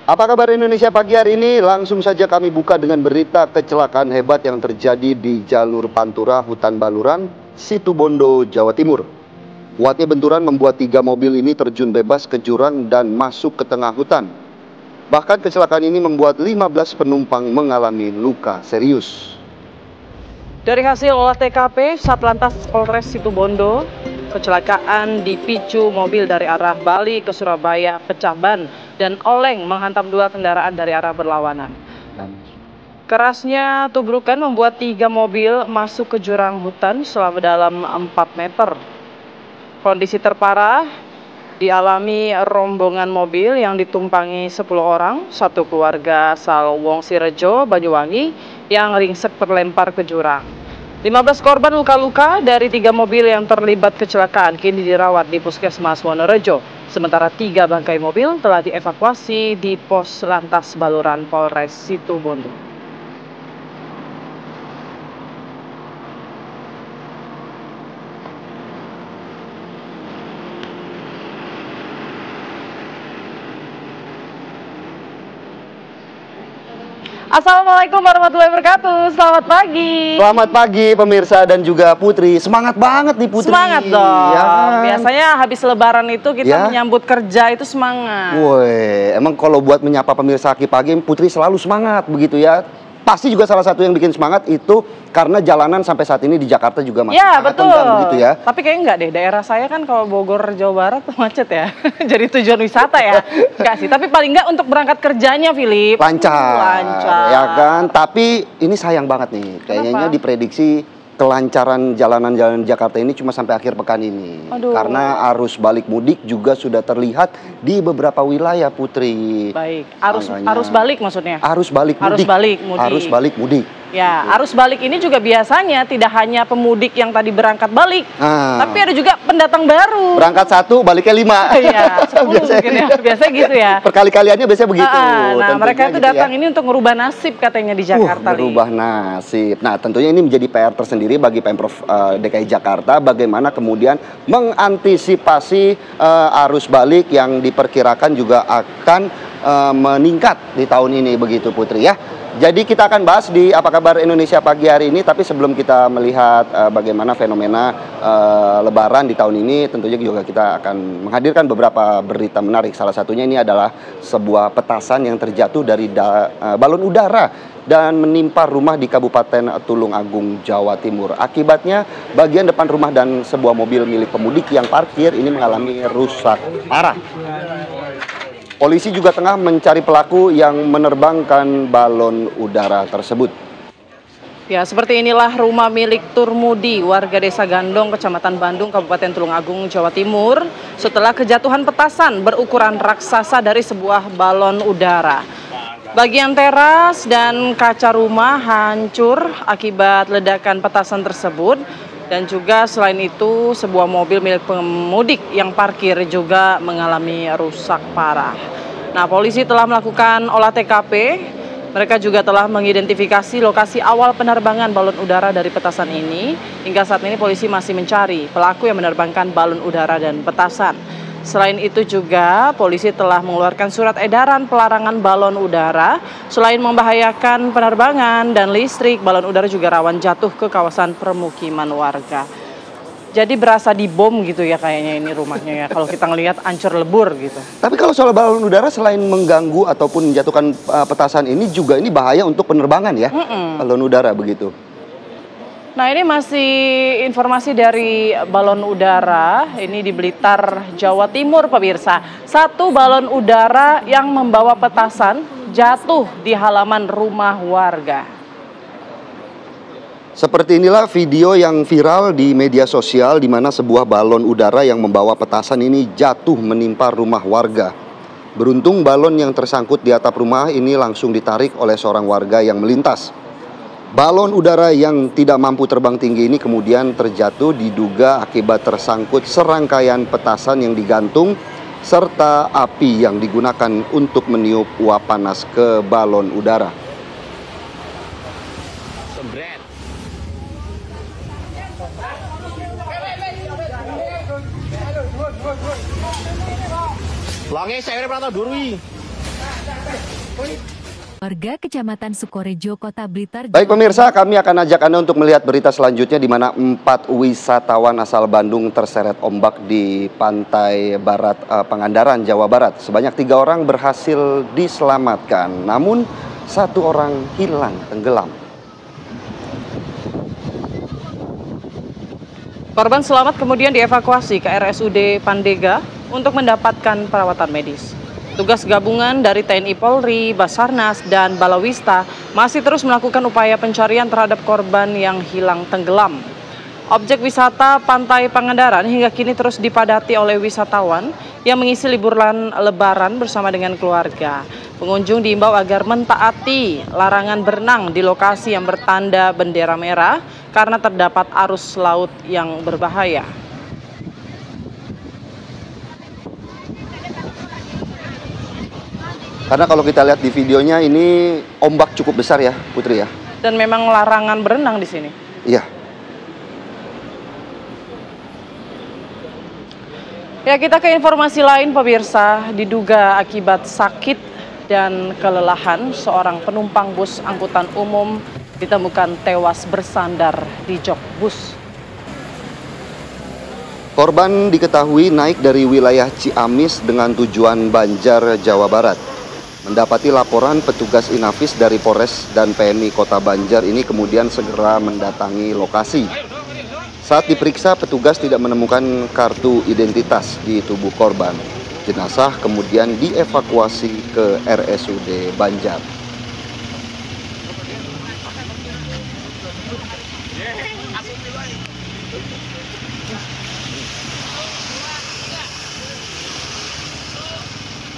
Apa kabar Indonesia pagi hari ini? Langsung saja kami buka dengan berita kecelakaan hebat yang terjadi di jalur Pantura, Hutan Baluran, Situbondo, Jawa Timur. Kuatnya benturan membuat 3 mobil ini terjun bebas ke jurang dan masuk ke tengah hutan. Bahkan kecelakaan ini membuat 15 penumpang mengalami luka serius. Dari hasil olah TKP, Satlantas Polres Situbondo, kecelakaan dipicu mobil dari arah Bali ke Surabaya pecah ban dan oleng menghantam 2 kendaraan dari arah berlawanan. Kerasnya tubrukan membuat 3 mobil masuk ke jurang hutan selama dalam 4 meter. Kondisi terparah dialami rombongan mobil yang ditumpangi 10 orang, satu keluarga asal Wongsirejo, Banyuwangi, yang ringsek terlempar ke jurang. 15 korban luka-luka dari 3 mobil yang terlibat kecelakaan kini dirawat di Puskesmas Wonorejo. Sementara 3 bangkai mobil telah dievakuasi di Pos Lantas Baluran Polres Situbondo. Assalamualaikum warahmatullahi wabarakatuh. Selamat pagi. Selamat pagi pemirsa dan juga Putri. Semangat banget nih Putri. Semangat dong. Ya. Biasanya habis lebaran itu kita menyambut kerja itu semangat. Woi, emang kalau buat menyapa pemirsa pagi-pagi Putri selalu semangat begitu ya. Pasti juga salah satu yang bikin semangat itu karena jalanan sampai saat ini di Jakarta juga masih sangat lenggang begitu ya. Tapi kayaknya enggak deh, daerah saya kan kalau Bogor, Jawa Barat macet ya. Jadi tujuan wisata ya. Enggak sih, tapi paling enggak untuk berangkat kerjanya, Philip. Lancar. Ya kan, tapi ini sayang banget nih. Kayaknya diprediksi kelancaran jalanan-jalanan Jakarta ini cuma sampai akhir pekan ini. Aduh. Karena arus balik mudik juga sudah terlihat di beberapa wilayah Putri. Baik, arus balik maksudnya? Arus balik mudik. Arus balik mudik. Ya, arus balik ini juga biasanya tidak hanya pemudik yang tadi berangkat balik, tapi ada juga pendatang baru. Berangkat 1, baliknya 5. Iya, 10 mungkin ya. Biasanya gitu ya. Perkali-kaliannya biasanya begitu. Nah, mereka itu gitu datang ini untuk merubah nasib katanya di Jakarta. Merubah nasib. Nah, tentunya ini menjadi PR tersendiri bagi Pemprov DKI Jakarta. Bagaimana kemudian mengantisipasi arus balik yang diperkirakan juga akan meningkat di tahun ini begitu Putri ya. Jadi kita akan bahas di Apa Kabar Indonesia pagi hari ini. Tapi sebelum kita melihat bagaimana fenomena Lebaran di tahun ini, tentunya juga kita akan menghadirkan beberapa berita menarik. Salah satunya ini adalah sebuah petasan yang terjatuh dari balon udara dan menimpa rumah di Kabupaten Tulungagung, Jawa Timur. Akibatnya bagian depan rumah dan sebuah mobil milik pemudik yang parkir ini mengalami rusak parah. Polisi juga tengah mencari pelaku yang menerbangkan balon udara tersebut. Ya, seperti inilah rumah milik Turmudi, warga Desa Gandong, Kecamatan Bandung, Kabupaten Tulungagung, Jawa Timur, setelah kejatuhan petasan berukuran raksasa dari sebuah balon udara. Bagian teras dan kaca rumah hancur akibat ledakan petasan tersebut. Dan juga selain itu sebuah mobil milik pemudik yang parkir juga mengalami rusak parah. Nah, polisi telah melakukan olah TKP. Mereka juga telah mengidentifikasi lokasi awal penerbangan balon udara dari petasan ini. Hingga saat ini polisi masih mencari pelaku yang menerbangkan balon udara dan petasan. Selain itu juga polisi telah mengeluarkan surat edaran pelarangan balon udara. Selain membahayakan penerbangan dan listrik, balon udara juga rawan jatuh ke kawasan permukiman warga. Jadi berasa dibom gitu ya kayaknya ini rumahnya ya. Kalau kita ngelihat ancur lebur gitu. Tapi kalau soal balon udara selain mengganggu ataupun menjatuhkan petasan ini juga ini bahaya untuk penerbangan ya. Balon udara begitu. Nah, ini masih informasi dari balon udara, ini di Blitar, Jawa Timur, pemirsa. Satu balon udara yang membawa petasan jatuh di halaman rumah warga. Seperti inilah video yang viral di media sosial di mana sebuah balon udara yang membawa petasan ini jatuh menimpa rumah warga. Beruntung balon yang tersangkut di atap rumah ini langsung ditarik oleh seorang warga yang melintas. Balon udara yang tidak mampu terbang tinggi ini kemudian terjatuh diduga akibat tersangkut serangkaian petasan yang digantung serta api yang digunakan untuk meniup uap panas ke balon udara. Longe saya pernah tahu duri. Warga Kecamatan Sukorejo, Kota Blitar. Baik pemirsa, kami akan ajak Anda untuk melihat berita selanjutnya di mana 4 wisatawan asal Bandung terseret ombak di pantai barat Pangandaran, Jawa Barat. Sebanyak 3 orang berhasil diselamatkan, namun 1 orang hilang tenggelam. Korban selamat kemudian dievakuasi ke RSUD Pandega untuk mendapatkan perawatan medis. Tugas gabungan dari TNI Polri, Basarnas, dan Balawista masih terus melakukan upaya pencarian terhadap korban yang hilang tenggelam. Objek wisata Pantai Pangandaran hingga kini terus dipadati oleh wisatawan yang mengisi liburan lebaran bersama dengan keluarga. Pengunjung diimbau agar mentaati larangan berenang di lokasi yang bertanda bendera merah karena terdapat arus laut yang berbahaya. Karena kalau kita lihat di videonya ini ombak cukup besar ya, Putri ya. Dan memang larangan berenang di sini. Iya. Ya, kita ke informasi lain pemirsa. Diduga akibat sakit dan kelelahan, seorang penumpang bus angkutan umum ditemukan tewas bersandar di jok bus. Korban diketahui naik dari wilayah Ciamis dengan tujuan Banjar, Jawa Barat. Mendapati laporan, petugas Inafis dari Polres dan PMI Kota Banjar ini kemudian segera mendatangi lokasi. Saat diperiksa, petugas tidak menemukan kartu identitas di tubuh korban. Jenazah kemudian dievakuasi ke RSUD Banjar.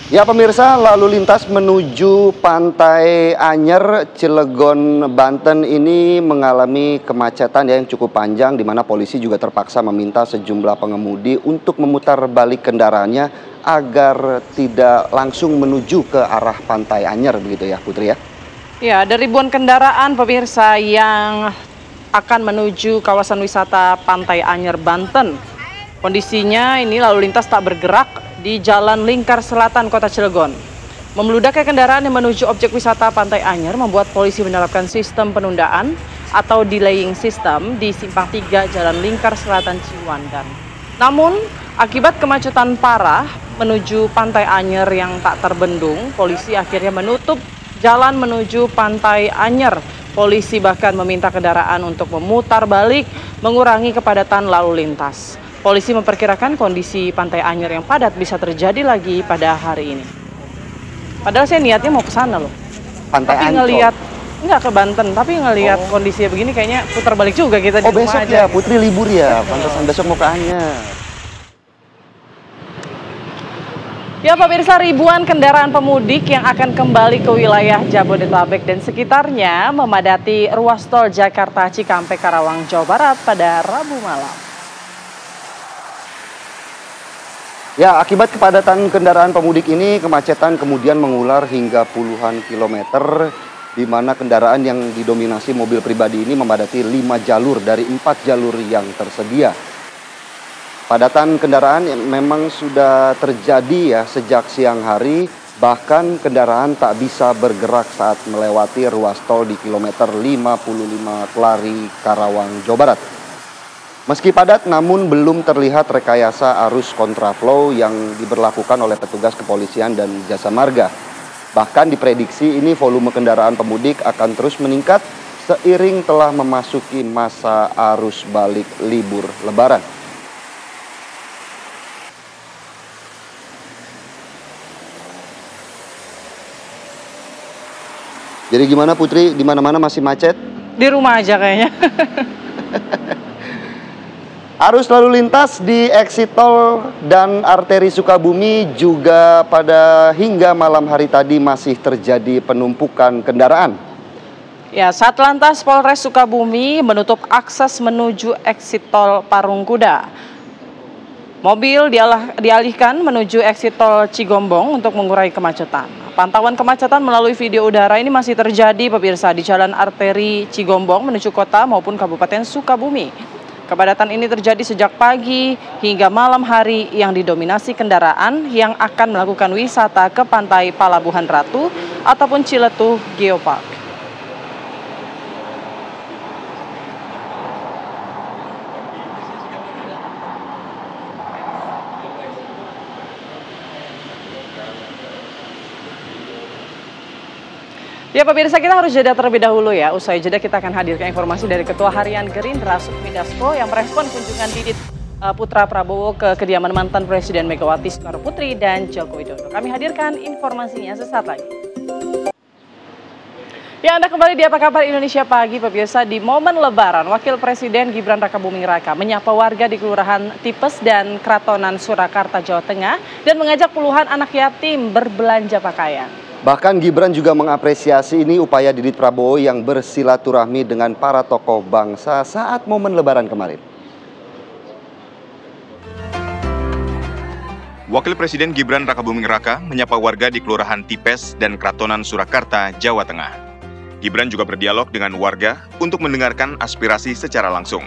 Ya pemirsa, lalu lintas menuju Pantai Anyer, Cilegon, Banten ini mengalami kemacetan yang cukup panjang di mana polisi juga terpaksa meminta sejumlah pengemudi untuk memutar balik kendaraannya agar tidak langsung menuju ke arah Pantai Anyer begitu ya Putri ya. Ya, ada ribuan kendaraan pemirsa yang akan menuju kawasan wisata Pantai Anyer, Banten. Kondisinya ini lalu lintas tak bergerak di Jalan Lingkar Selatan Kota Cilegon. Membludaknya kendaraan yang menuju objek wisata Pantai Anyer membuat polisi menerapkan sistem penundaan atau delaying system di Simpang 3 Jalan Lingkar Selatan Ciwandan. Namun, akibat kemacetan parah menuju Pantai Anyer yang tak terbendung, polisi akhirnya menutup jalan menuju Pantai Anyer. Polisi bahkan meminta kendaraan untuk memutar balik, mengurangi kepadatan lalu lintas. Polisi memperkirakan kondisi Pantai Anyer yang padat bisa terjadi lagi pada hari ini. Padahal saya niatnya mau ke sana loh. Pantai tapi Ancol. Ngelihat nggak ke Banten, tapi ngelihat kondisinya begini kayaknya putar balik juga kita di rumah besok aja. ya, Putri libur ya. Pantesan besok mau ke Anyer. Ya pemirsa, ribuan kendaraan pemudik yang akan kembali ke wilayah Jabodetabek dan sekitarnya memadati ruas tol Jakarta Cikampek Karawang, Jawa Barat pada Rabu malam. Ya, akibat kepadatan kendaraan pemudik ini, kemacetan kemudian mengular hingga puluhan kilometer, di mana kendaraan yang didominasi mobil pribadi ini memadati 5 jalur dari 4 jalur yang tersedia. Padatan kendaraan yang memang sudah terjadi ya sejak siang hari, bahkan kendaraan tak bisa bergerak saat melewati ruas tol di kilometer 55 Kelari, Karawang, Jawa Barat. Meski padat, namun belum terlihat rekayasa arus kontraflow yang diberlakukan oleh petugas kepolisian dan jasa marga. Bahkan diprediksi ini volume kendaraan pemudik akan terus meningkat seiring telah memasuki masa arus balik libur Lebaran. Jadi gimana Putri, di mana-mana masih macet? Di rumah aja kayaknya. Arus lalu lintas di exit tol dan arteri Sukabumi juga pada hingga malam hari tadi masih terjadi penumpukan kendaraan. Ya, Satlantas Polres Sukabumi menutup akses menuju exit tol Parungkuda. Mobil dialihkan menuju exit tol Cigombong untuk mengurai kemacetan. Pantauan kemacetan melalui video udara ini masih terjadi pemirsa di jalan arteri Cigombong menuju kota maupun Kabupaten Sukabumi. Kepadatan ini terjadi sejak pagi hingga malam hari yang didominasi kendaraan yang akan melakukan wisata ke Pantai Palabuhan Ratu ataupun Ciletuh Geopark. Ya pemirsa, kita harus jeda terlebih dahulu ya. Usai jeda kita akan hadirkan informasi dari Ketua Harian Gerindra Sufmi Dasko yang merespon kunjungan Didit putra Prabowo ke kediaman mantan Presiden Megawati Soekarnoputri dan Joko Widodo. Kami hadirkan informasinya sesaat lagi. Ya, Anda kembali di Apa Kabar Indonesia Pagi, pemirsa. Di momen Lebaran, Wakil Presiden Gibran Rakabuming Raka menyapa warga di Kelurahan Tipes dan Kratonan Surakarta, Jawa Tengah dan mengajak puluhan anak yatim berbelanja pakaian. Bahkan Gibran juga mengapresiasi ini upaya Didit Prabowo yang bersilaturahmi dengan para tokoh bangsa saat momen Lebaran kemarin. Wakil Presiden Gibran Rakabuming Raka menyapa warga di Kelurahan Tipes dan Kratonan Surakarta, Jawa Tengah. Gibran juga berdialog dengan warga untuk mendengarkan aspirasi secara langsung.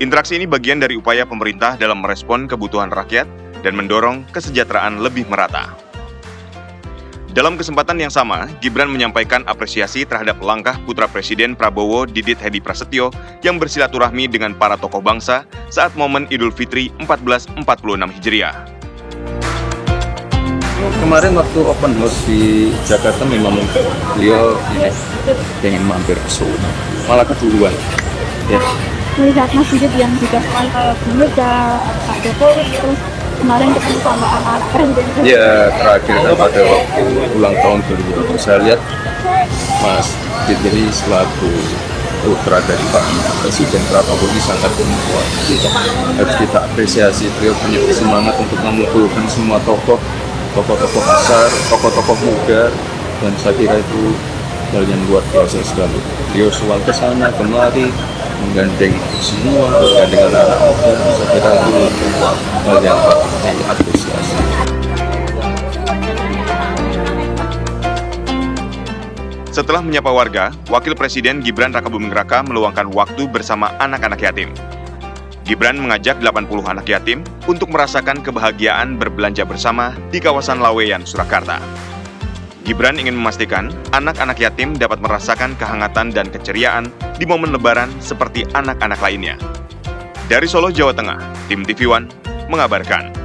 Interaksi ini bagian dari upaya pemerintah dalam merespon kebutuhan rakyat dan mendorong kesejahteraan lebih merata. Dalam kesempatan yang sama, Gibran menyampaikan apresiasi terhadap langkah putra Presiden Prabowo Didit Hedi Prasetyo yang bersilaturahmi dengan para tokoh bangsa saat momen Idul Fitri 1446 Hijriah. Kemarin waktu open house di Jakarta memang beliau ingin mampir ke Solo, malah keduluan. Ya. Melihat Mas Didit yang juga dulu Pak Jokowi terus kemarin ketemu sama anak presiden. Ya, terakhir kan pada waktu ulang tahun 2020 saya lihat Mas Didit jadi selaku putra dari Pak Presiden Prabowo ini sangat kuat. Harus kita apresiasi, beliau punya semangat untuk mengumpulkan semua tokoh besar, tokoh muda, dan saya kira itu hal yang luar biasa sekali. Beliau soal ke sana kemari menggandeng semua, menggandeng anak-anak muda, saya kira itu hal yang patut diapresiasi. Setelah menyapa warga, Wakil Presiden Gibran Rakabuming Raka meluangkan waktu bersama anak-anak yatim. Gibran mengajak 80 anak yatim untuk merasakan kebahagiaan berbelanja bersama di kawasan Laweyan, Surakarta. Gibran ingin memastikan anak-anak yatim dapat merasakan kehangatan dan keceriaan di momen Lebaran seperti anak-anak lainnya. Dari Solo, Jawa Tengah, tim TV One mengabarkan.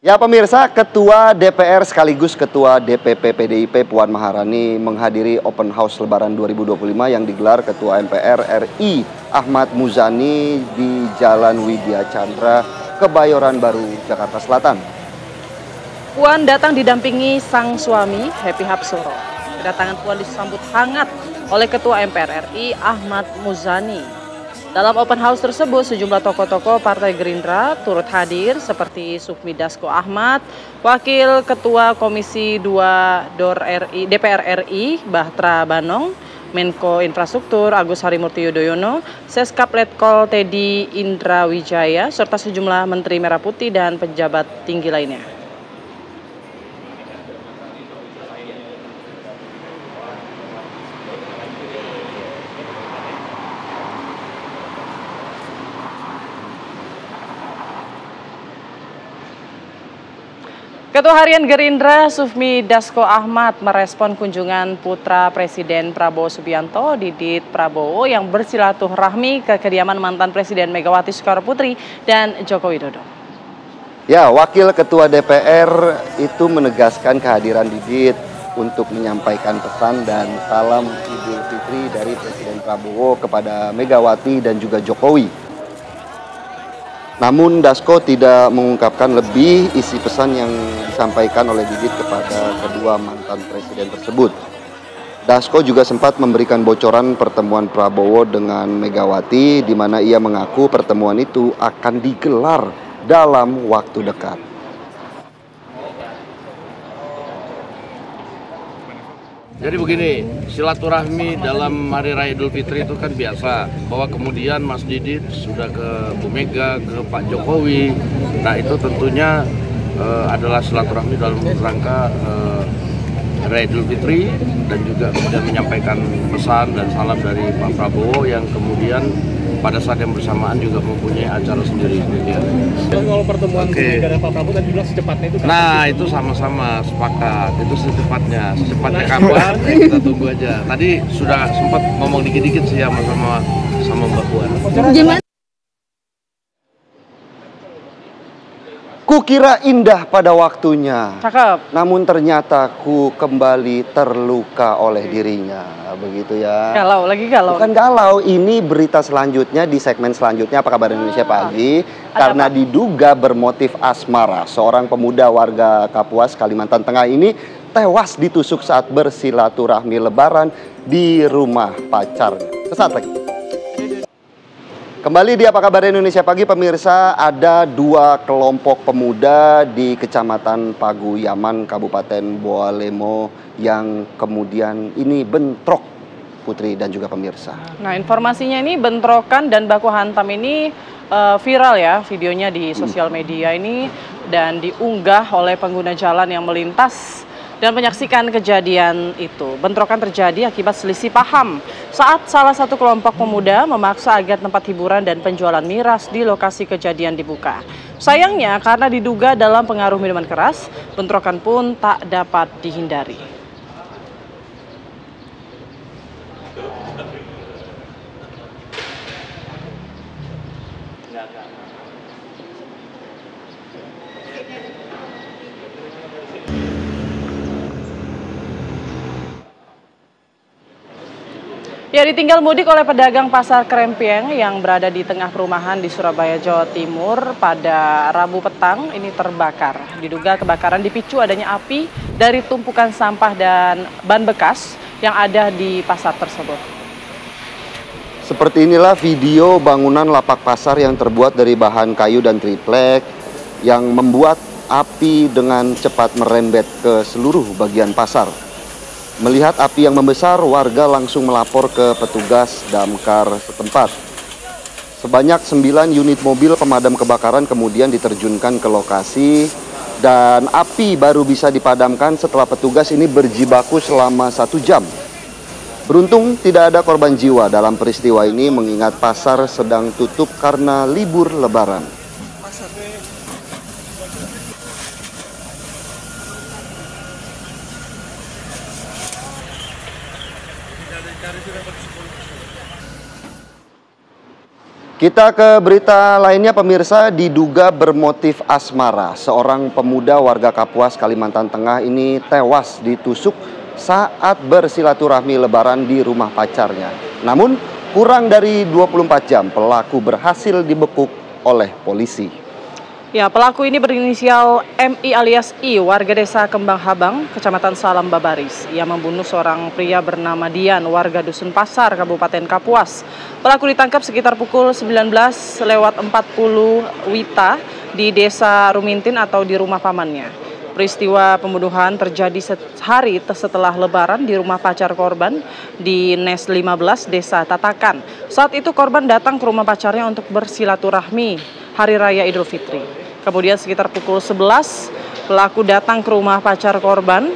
Ya pemirsa, Ketua DPR sekaligus Ketua DPP PDIP Puan Maharani menghadiri Open House Lebaran 2025 yang digelar Ketua MPR RI Ahmad Muzani di Jalan Widya Chandra, Kebayoran Baru, Jakarta Selatan. Puan datang didampingi sang suami, Happy Hapsoro. Kedatangan Puan disambut hangat oleh Ketua MPR RI Ahmad Muzani. Dalam open house tersebut, sejumlah tokoh-tokoh Partai Gerindra turut hadir seperti Sufmi Dasko Ahmad, Wakil Ketua Komisi 2 DPR RI Bahtra Banong, Menko Infrastruktur Agus Harimurti Yudhoyono, Seskap Letkol Teddy Indra Wijaya, serta sejumlah Menteri Merah Putih dan pejabat tinggi lainnya. Ketua Harian Gerindra Sufmi Dasko Ahmad merespon kunjungan putra Presiden Prabowo Subianto, Didit Prabowo, yang bersilaturahmi ke kediaman mantan Presiden Megawati Soekarnoputri dan Joko Widodo. Ya, Wakil Ketua DPR itu menegaskan kehadiran Didit untuk menyampaikan pesan dan salam Idul Fitri dari Presiden Prabowo kepada Megawati dan juga Jokowi. Namun Dasko tidak mengungkapkan lebih isi pesan yang disampaikan oleh Didit kepada kedua mantan presiden tersebut. Dasko juga sempat memberikan bocoran pertemuan Prabowo dengan Megawati, di mana ia mengaku pertemuan itu akan digelar dalam waktu dekat. Jadi begini, silaturahmi dalam Hari Raya Idul Fitri itu kan biasa. Bahwa kemudian Mas Didit sudah ke Bu Mega, ke Pak Jokowi. Nah itu tentunya adalah silaturahmi dalam rangka Hari Raya Idul Fitri. Dan juga kemudian menyampaikan pesan dan salam dari Pak Prabowo yang kemudian pada saat yang bersamaan juga mempunyai acara sendiri. Ya. Kalau pertemuan dengan Pak Prabowo tadi bilang secepatnya itu. Nah itu sama-sama sepakat, itu secepatnya kapan? Kita tunggu aja. Tadi sudah sempat ngomong dikit-dikit sih sama Mbak Puan. Kukira indah pada waktunya, Cakep. namun ternyata ku kembali terluka oleh dirinya. Begitu ya. Galau, lagi galau. Bukan galau, ini berita selanjutnya di segmen selanjutnya Apa Kabar Indonesia Pagi. Karena diduga bermotif asmara, seorang pemuda warga Kapuas, Kalimantan Tengah ini tewas ditusuk saat bersilaturahmi lebaran di rumah pacarnya. Sesaat lagi. Kembali di Apa Kabar Indonesia Pagi, pemirsa, ada dua kelompok pemuda di Kecamatan Paguyaman, Kabupaten Boalemo yang kemudian ini bentrok, Putri dan juga pemirsa. Nah, informasinya ini bentrokan dan baku hantam ini viral ya, videonya di sosial media ini dan diunggah oleh pengguna jalan yang melintas dan menyaksikan kejadian itu. Bentrokan terjadi akibat selisih paham saat salah satu kelompok pemuda memaksa agar tempat hiburan dan penjualan miras di lokasi kejadian dibuka. Sayangnya karena diduga dalam pengaruh minuman keras, bentrokan pun tak dapat dihindari. Ya, ditinggal mudik oleh pedagang pasar Krempieng yang berada di tengah perumahan di Surabaya, Jawa Timur pada Rabu petang ini terbakar. Diduga kebakaran dipicu adanya api dari tumpukan sampah dan ban bekas yang ada di pasar tersebut. Seperti inilah video bangunan lapak pasar yang terbuat dari bahan kayu dan triplek yang membuat api dengan cepat merembet ke seluruh bagian pasar. Melihat api yang membesar, warga langsung melapor ke petugas damkar setempat. Sebanyak 9 unit mobil pemadam kebakaran kemudian diterjunkan ke lokasi dan api baru bisa dipadamkan setelah petugas ini berjibaku selama 1 jam. Beruntung tidak ada korban jiwa dalam peristiwa ini mengingat pasar sedang tutup karena libur lebaran. Kita ke berita lainnya, pemirsa. Diduga bermotif asmara, seorang pemuda warga Kapuas, Kalimantan Tengah ini tewas ditusuk saat bersilaturahmi lebaran di rumah pacarnya. Namun, kurang dari 24 jam pelaku berhasil dibekuk oleh polisi. Ya, pelaku ini berinisial MI alias I, warga desa Kembang Habang, Kecamatan Salam Babaris. Ia membunuh seorang pria bernama Dian, warga Dusun Pasar, Kabupaten Kapuas. Pelaku ditangkap sekitar pukul 19.40 WITA di desa Rumintin atau di rumah pamannya. Peristiwa pembunuhan terjadi sehari setelah lebaran di rumah pacar korban di Nes 15, Desa Tatakan. Saat itu korban datang ke rumah pacarnya untuk bersilaturahmi Hari Raya Idul Fitri. Kemudian sekitar pukul 11, pelaku datang ke rumah pacar korban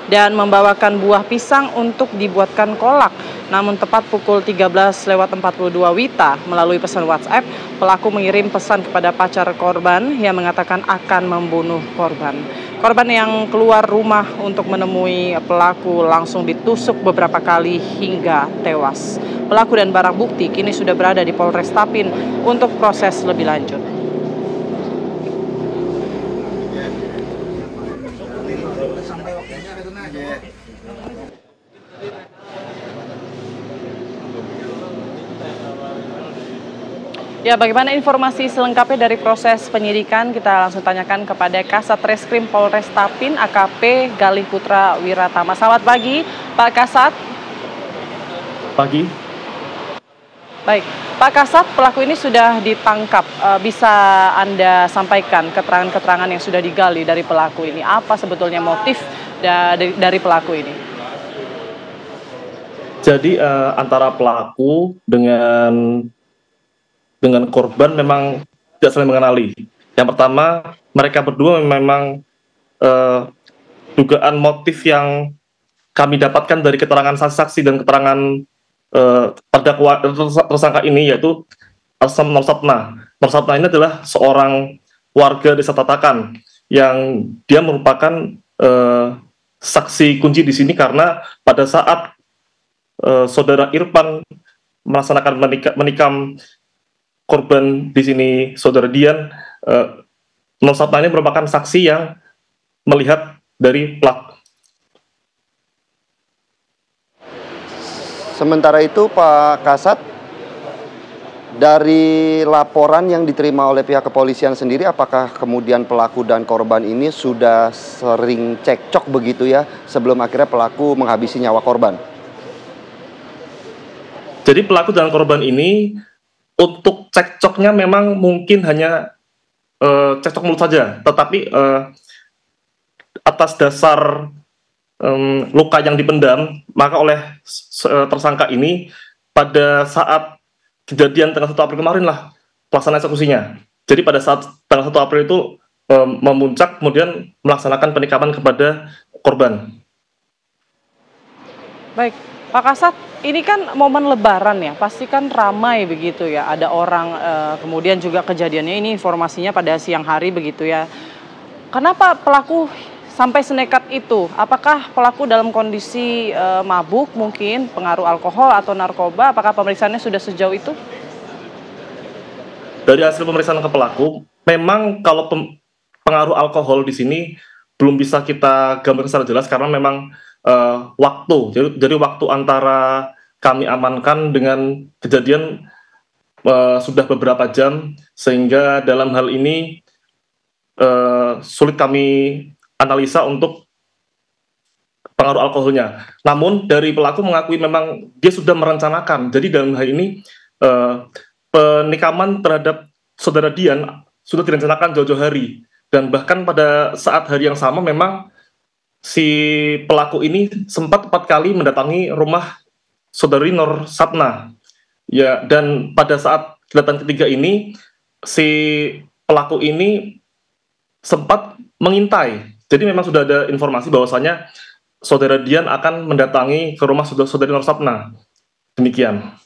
dan membawakan buah pisang untuk dibuatkan kolak. Namun tepat pukul 13.42 WITA melalui pesan WhatsApp, pelaku mengirim pesan kepada pacar korban yang mengatakan akan membunuh korban. Korban yang keluar rumah untuk menemui pelaku langsung ditusuk beberapa kali hingga tewas. Pelaku dan barang bukti kini sudah berada di Polres Tapin untuk proses lebih lanjut. Ya, bagaimana informasi selengkapnya dari proses penyidikan? Kita langsung tanyakan kepada Kasat Reskrim Polres Tapin, AKP Galih Putra Wiratama. Selamat pagi, Pak Kasat. Pagi. Baik, Pak Kasat, pelaku ini sudah ditangkap. Bisa Anda sampaikan keterangan-keterangan yang sudah digali dari pelaku ini? Apa sebetulnya motif dari pelaku ini? Jadi antara pelaku dengan korban memang tidak saling mengenali. Yang pertama, mereka berdua memang dugaan motif yang kami dapatkan dari keterangan saksi dan keterangan terdakwa tersangka ini, yaitu Nur Sapna. Nur Sapna ini adalah seorang warga Desa Tatakan yang dia merupakan saksi kunci di sini karena pada saat saudara Irfan melaksanakan menikam korban di sini, saudara Dian, Nur Sapna ini merupakan saksi yang melihat dari pelaku. Sementara itu Pak Kasat, dari laporan yang diterima oleh pihak kepolisian sendiri, apakah kemudian pelaku dan korban ini sudah sering cekcok begitu ya sebelum akhirnya pelaku menghabisi nyawa korban? Jadi pelaku dan korban ini untuk cekcoknya memang mungkin hanya cekcok mulut saja, tetapi atas dasar luka yang dipendam, maka oleh tersangka ini pada saat kejadian tanggal 1 April kemarin lah pelaksanaan eksekusinya. Jadi pada saat tanggal 1 April itu memuncak, kemudian melaksanakan penikaman kepada korban. Baik, Pak Kasat, ini kan momen Lebaran ya, pasti kan ramai begitu ya, ada orang, kemudian juga kejadiannya ini informasinya pada siang hari begitu ya. Kenapa pelaku sampai senekat itu? Apakah pelaku dalam kondisi mabuk mungkin, pengaruh alkohol atau narkoba? Apakah pemeriksaannya sudah sejauh itu? Dari hasil pemeriksaan ke pelaku, memang kalau pengaruh alkohol di sini belum bisa kita gambarkan secara jelas karena memang waktu. Jadi waktu antara kami amankan dengan kejadian sudah beberapa jam, sehingga dalam hal ini sulit kami analisa untuk pengaruh alkoholnya. Namun dari pelaku mengakui memang dia sudah merencanakan. Jadi dalam hal ini penikaman terhadap saudara Dian sudah direncanakan jauh-jauh hari. Dan bahkan pada saat hari yang sama memang si pelaku ini sempat 4 kali mendatangi rumah saudari Nur Sapna. Ya, dan pada saat kedatangan ketiga ini si pelaku ini sempat mengintai. Jadi memang sudah ada informasi bahwasanya saudara Dian akan mendatangi ke rumah saudari Nur Sapna. Demikian.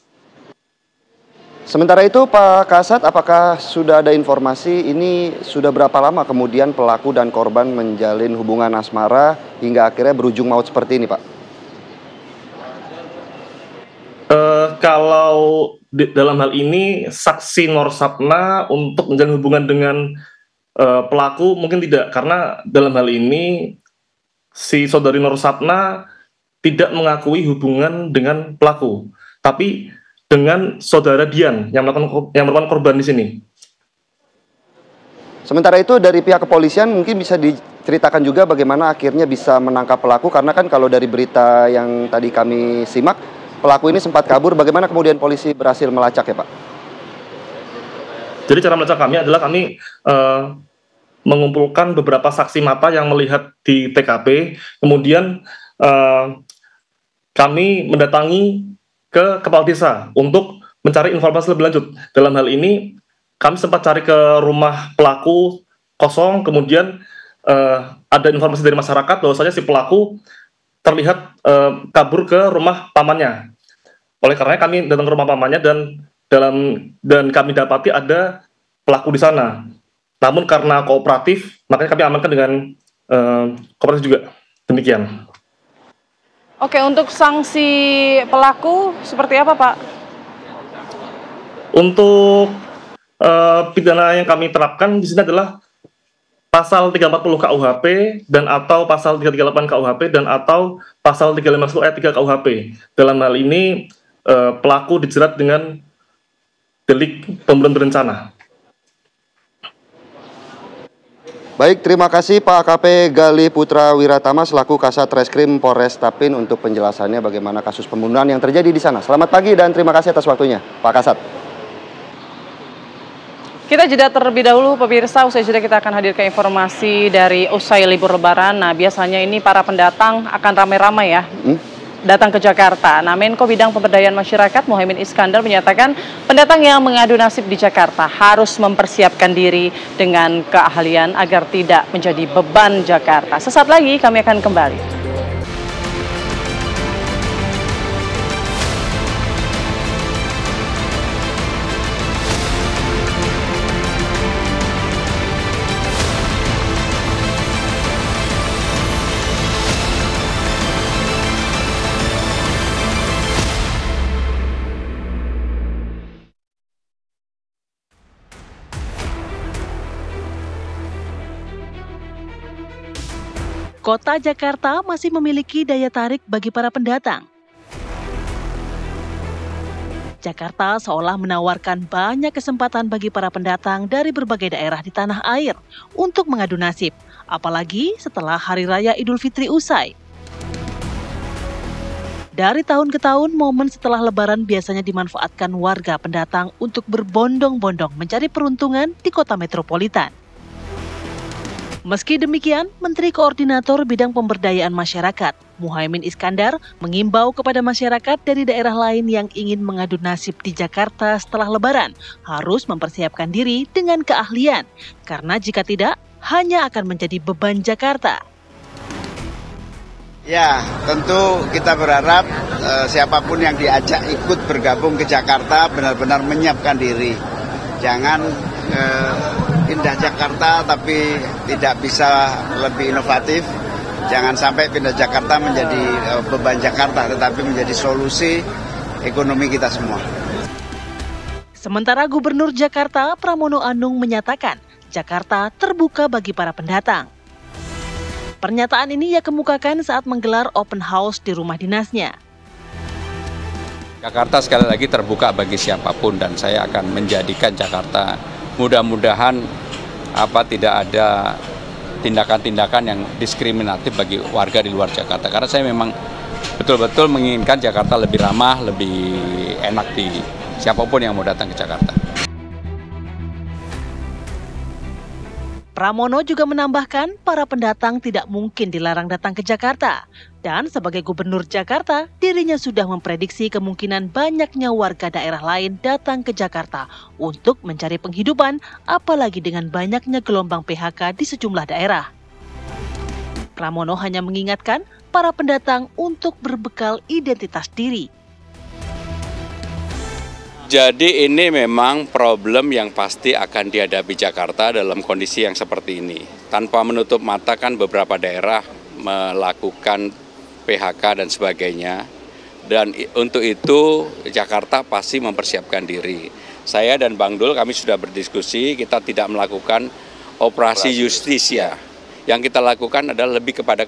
Sementara itu Pak Kasat, apakah sudah ada informasi ini sudah berapa lama kemudian pelaku dan korban menjalin hubungan asmara hingga akhirnya berujung maut seperti ini, Pak? Kalau dalam hal ini saksi Nur Sapna untuk menjalin hubungan dengan pelaku mungkin tidak, karena dalam hal ini si saudari Nur Sapna tidak mengakui hubungan dengan pelaku, tapi dengan saudara Dian yang merupakan korban di sini. Sementara itu dari pihak kepolisian mungkin bisa diceritakan juga bagaimana akhirnya bisa menangkap pelaku, karena kan kalau dari berita yang tadi kami simak pelaku ini sempat kabur, bagaimana kemudian polisi berhasil melacak ya Pak? Jadi cara melacak kami adalah kami mengumpulkan beberapa saksi mata yang melihat di TKP, kemudian kami mendatangi ke kepala desa untuk mencari informasi lebih lanjut. Dalam hal ini kami sempat cari ke rumah pelaku kosong, kemudian ada informasi dari masyarakat bahwasanya si pelaku terlihat kabur ke rumah pamannya. Oleh karena kami datang ke rumah pamannya dan kami dapati ada pelaku di sana. Namun karena kooperatif, makanya kami amankan dengan kooperatif juga. Demikian. Oke, untuk sanksi pelaku seperti apa, Pak? Untuk pidana yang kami terapkan di sini adalah pasal 340 KUHP dan atau pasal 338 KUHP dan atau pasal 350 ayat 3 KUHP. Dalam hal ini pelaku dijerat dengan delik pembunuhan berencana. Baik, terima kasih Pak AKP Galih Putra Wiratama selaku Kasat Reskrim Polres Tapin untuk penjelasannya bagaimana kasus pembunuhan yang terjadi di sana. Selamat pagi dan terima kasih atas waktunya, Pak Kasat. Kita jeda terlebih dahulu, pemirsa. Usai jeda kita akan hadirkan informasi dari usai libur Lebaran. Nah, biasanya ini para pendatang akan ramai-ramai ya. Datang ke Jakarta. Nah, Menko Bidang Pemberdayaan Masyarakat Muhaimin Iskandar menyatakan pendatang yang mengadu nasib di Jakarta harus mempersiapkan diri dengan keahlian agar tidak menjadi beban Jakarta. Sesaat lagi kami akan kembali. kota Jakarta masih memiliki daya tarik bagi para pendatang. Jakarta seolah menawarkan banyak kesempatan bagi para pendatang dari berbagai daerah di tanah air untuk mengadu nasib, apalagi setelah Hari Raya Idul Fitri usai. Dari tahun ke tahun, momen setelah Lebaran biasanya dimanfaatkan warga pendatang untuk berbondong-bondong mencari peruntungan di kota metropolitan. Meski demikian, Menteri Koordinator Bidang Pemberdayaan Masyarakat, Muhaimin Iskandar, mengimbau kepada masyarakat dari daerah lain yang ingin mengadu nasib di Jakarta setelah Lebaran harus mempersiapkan diri dengan keahlian, karena jika tidak, hanya akan menjadi beban Jakarta. Ya, tentu kita berharap siapapun yang diajak ikut bergabung ke Jakarta benar-benar menyiapkan diri. Jangan pindah Jakarta tapi tidak bisa lebih inovatif. Jangan sampai pindah Jakarta menjadi beban Jakarta, tetapi menjadi solusi ekonomi kita semua. Sementara Gubernur Jakarta Pramono Anung menyatakan Jakarta terbuka bagi para pendatang. Pernyataan ini ia kemukakan saat menggelar open house di rumah dinasnya. Jakarta sekali lagi terbuka bagi siapapun dan saya akan menjadikan Jakarta mudah-mudahan tidak ada tindakan-tindakan yang diskriminatif bagi warga di luar Jakarta. Karena saya memang betul-betul menginginkan Jakarta lebih ramah, lebih enak di siapapun yang mau datang ke Jakarta. Pramono juga menambahkan para pendatang tidak mungkin dilarang datang ke Jakarta. Dan sebagai Gubernur Jakarta, dirinya sudah memprediksi kemungkinan banyaknya warga daerah lain datang ke Jakarta untuk mencari penghidupan, apalagi dengan banyaknya gelombang PHK di sejumlah daerah. Pramono hanya mengingatkan para pendatang untuk berbekal identitas diri. Jadi ini memang problem yang pasti akan dihadapi Jakarta dalam kondisi yang seperti ini. Tanpa menutup mata kan beberapa daerah melakukan PHK dan sebagainya. Dan untuk itu Jakarta pasti mempersiapkan diri. Saya dan Bang Dul kami sudah berdiskusi, kita tidak melakukan operasi justisia. Yang kita lakukan adalah lebih kepada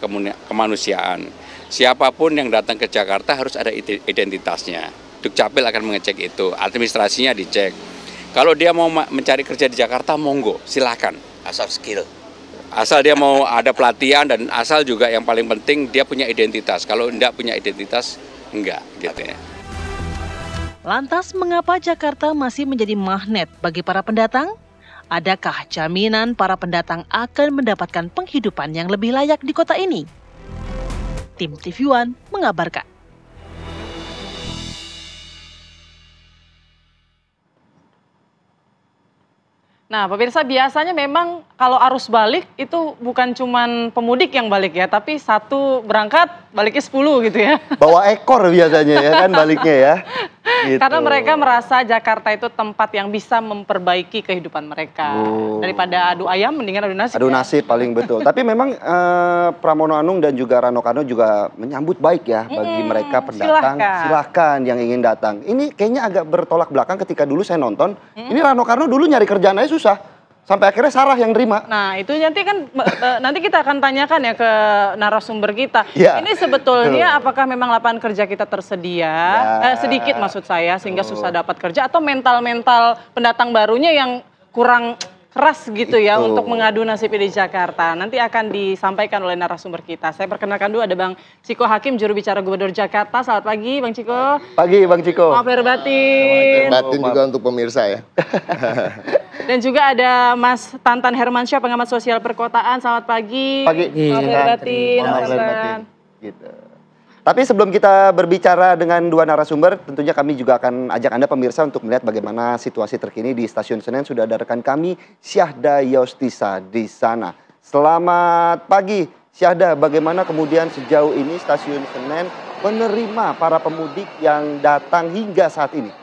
kemanusiaan. Siapapun yang datang ke Jakarta harus ada identitasnya. Dukcapil akan mengecek itu, administrasinya dicek. Kalau dia mau mencari kerja di Jakarta, monggo, silakan. Asal skill. Asal dia mau ada pelatihan dan asal juga yang paling penting dia punya identitas. Kalau tidak punya identitas, enggak gitu ya. Lantas mengapa Jakarta masih menjadi magnet bagi para pendatang? Adakah jaminan para pendatang akan mendapatkan penghidupan yang lebih layak di kota ini? Tim TV One mengabarkan. Nah, pemirsa, biasanya memang kalau arus balik itu bukan cuman pemudik yang balik ya, tapi satu berangkat baliknya 10 gitu ya. Bawa ekor biasanya ya kan baliknya ya. Gitu. Karena mereka merasa Jakarta itu tempat yang bisa memperbaiki kehidupan mereka. Daripada adu ayam, mendingan adu nasib. Adu nasib paling betul. Tapi memang Pramono Anung dan juga Rano Karno juga menyambut baik ya bagi mereka pendatang. Silahkan yang ingin datang. Ini kayaknya agak bertolak belakang ketika dulu saya nonton. Ini Rano Karno dulu nyari kerjaan aja susah. Sampai akhirnya Sarah yang terima. Nah itu nanti kan nanti kita akan tanyakan ya ke narasumber kita. Ya. Ini sebetulnya apakah memang lapangan kerja kita tersedia, sedikit maksud saya sehingga susah dapat kerja, atau mental-mental pendatang barunya yang kurang keras gitu ya untuk mengadu nasib di Jakarta. Nanti akan disampaikan oleh narasumber kita. Saya perkenalkan dulu ada Bang Ciko Hakim, juru bicara Gubernur Jakarta. Selamat pagi Bang Ciko. Pagi Bang Ciko. Maaf lahir batin. Batin juga untuk pemirsa ya. Dan juga ada Mas Tantan Hermansyah, pengamat sosial perkotaan. Selamat pagi. Pagi. Maaf lahir batin. Gitu. Tapi sebelum kita berbicara dengan dua narasumber, tentunya kami juga akan ajak Anda pemirsa untuk melihat bagaimana situasi terkini di Stasiun Senen. Sudah ada rekan kami, Syahda Yostisa di sana. Selamat pagi, Syahda. Bagaimana kemudian sejauh ini Stasiun Senen menerima para pemudik yang datang hingga saat ini?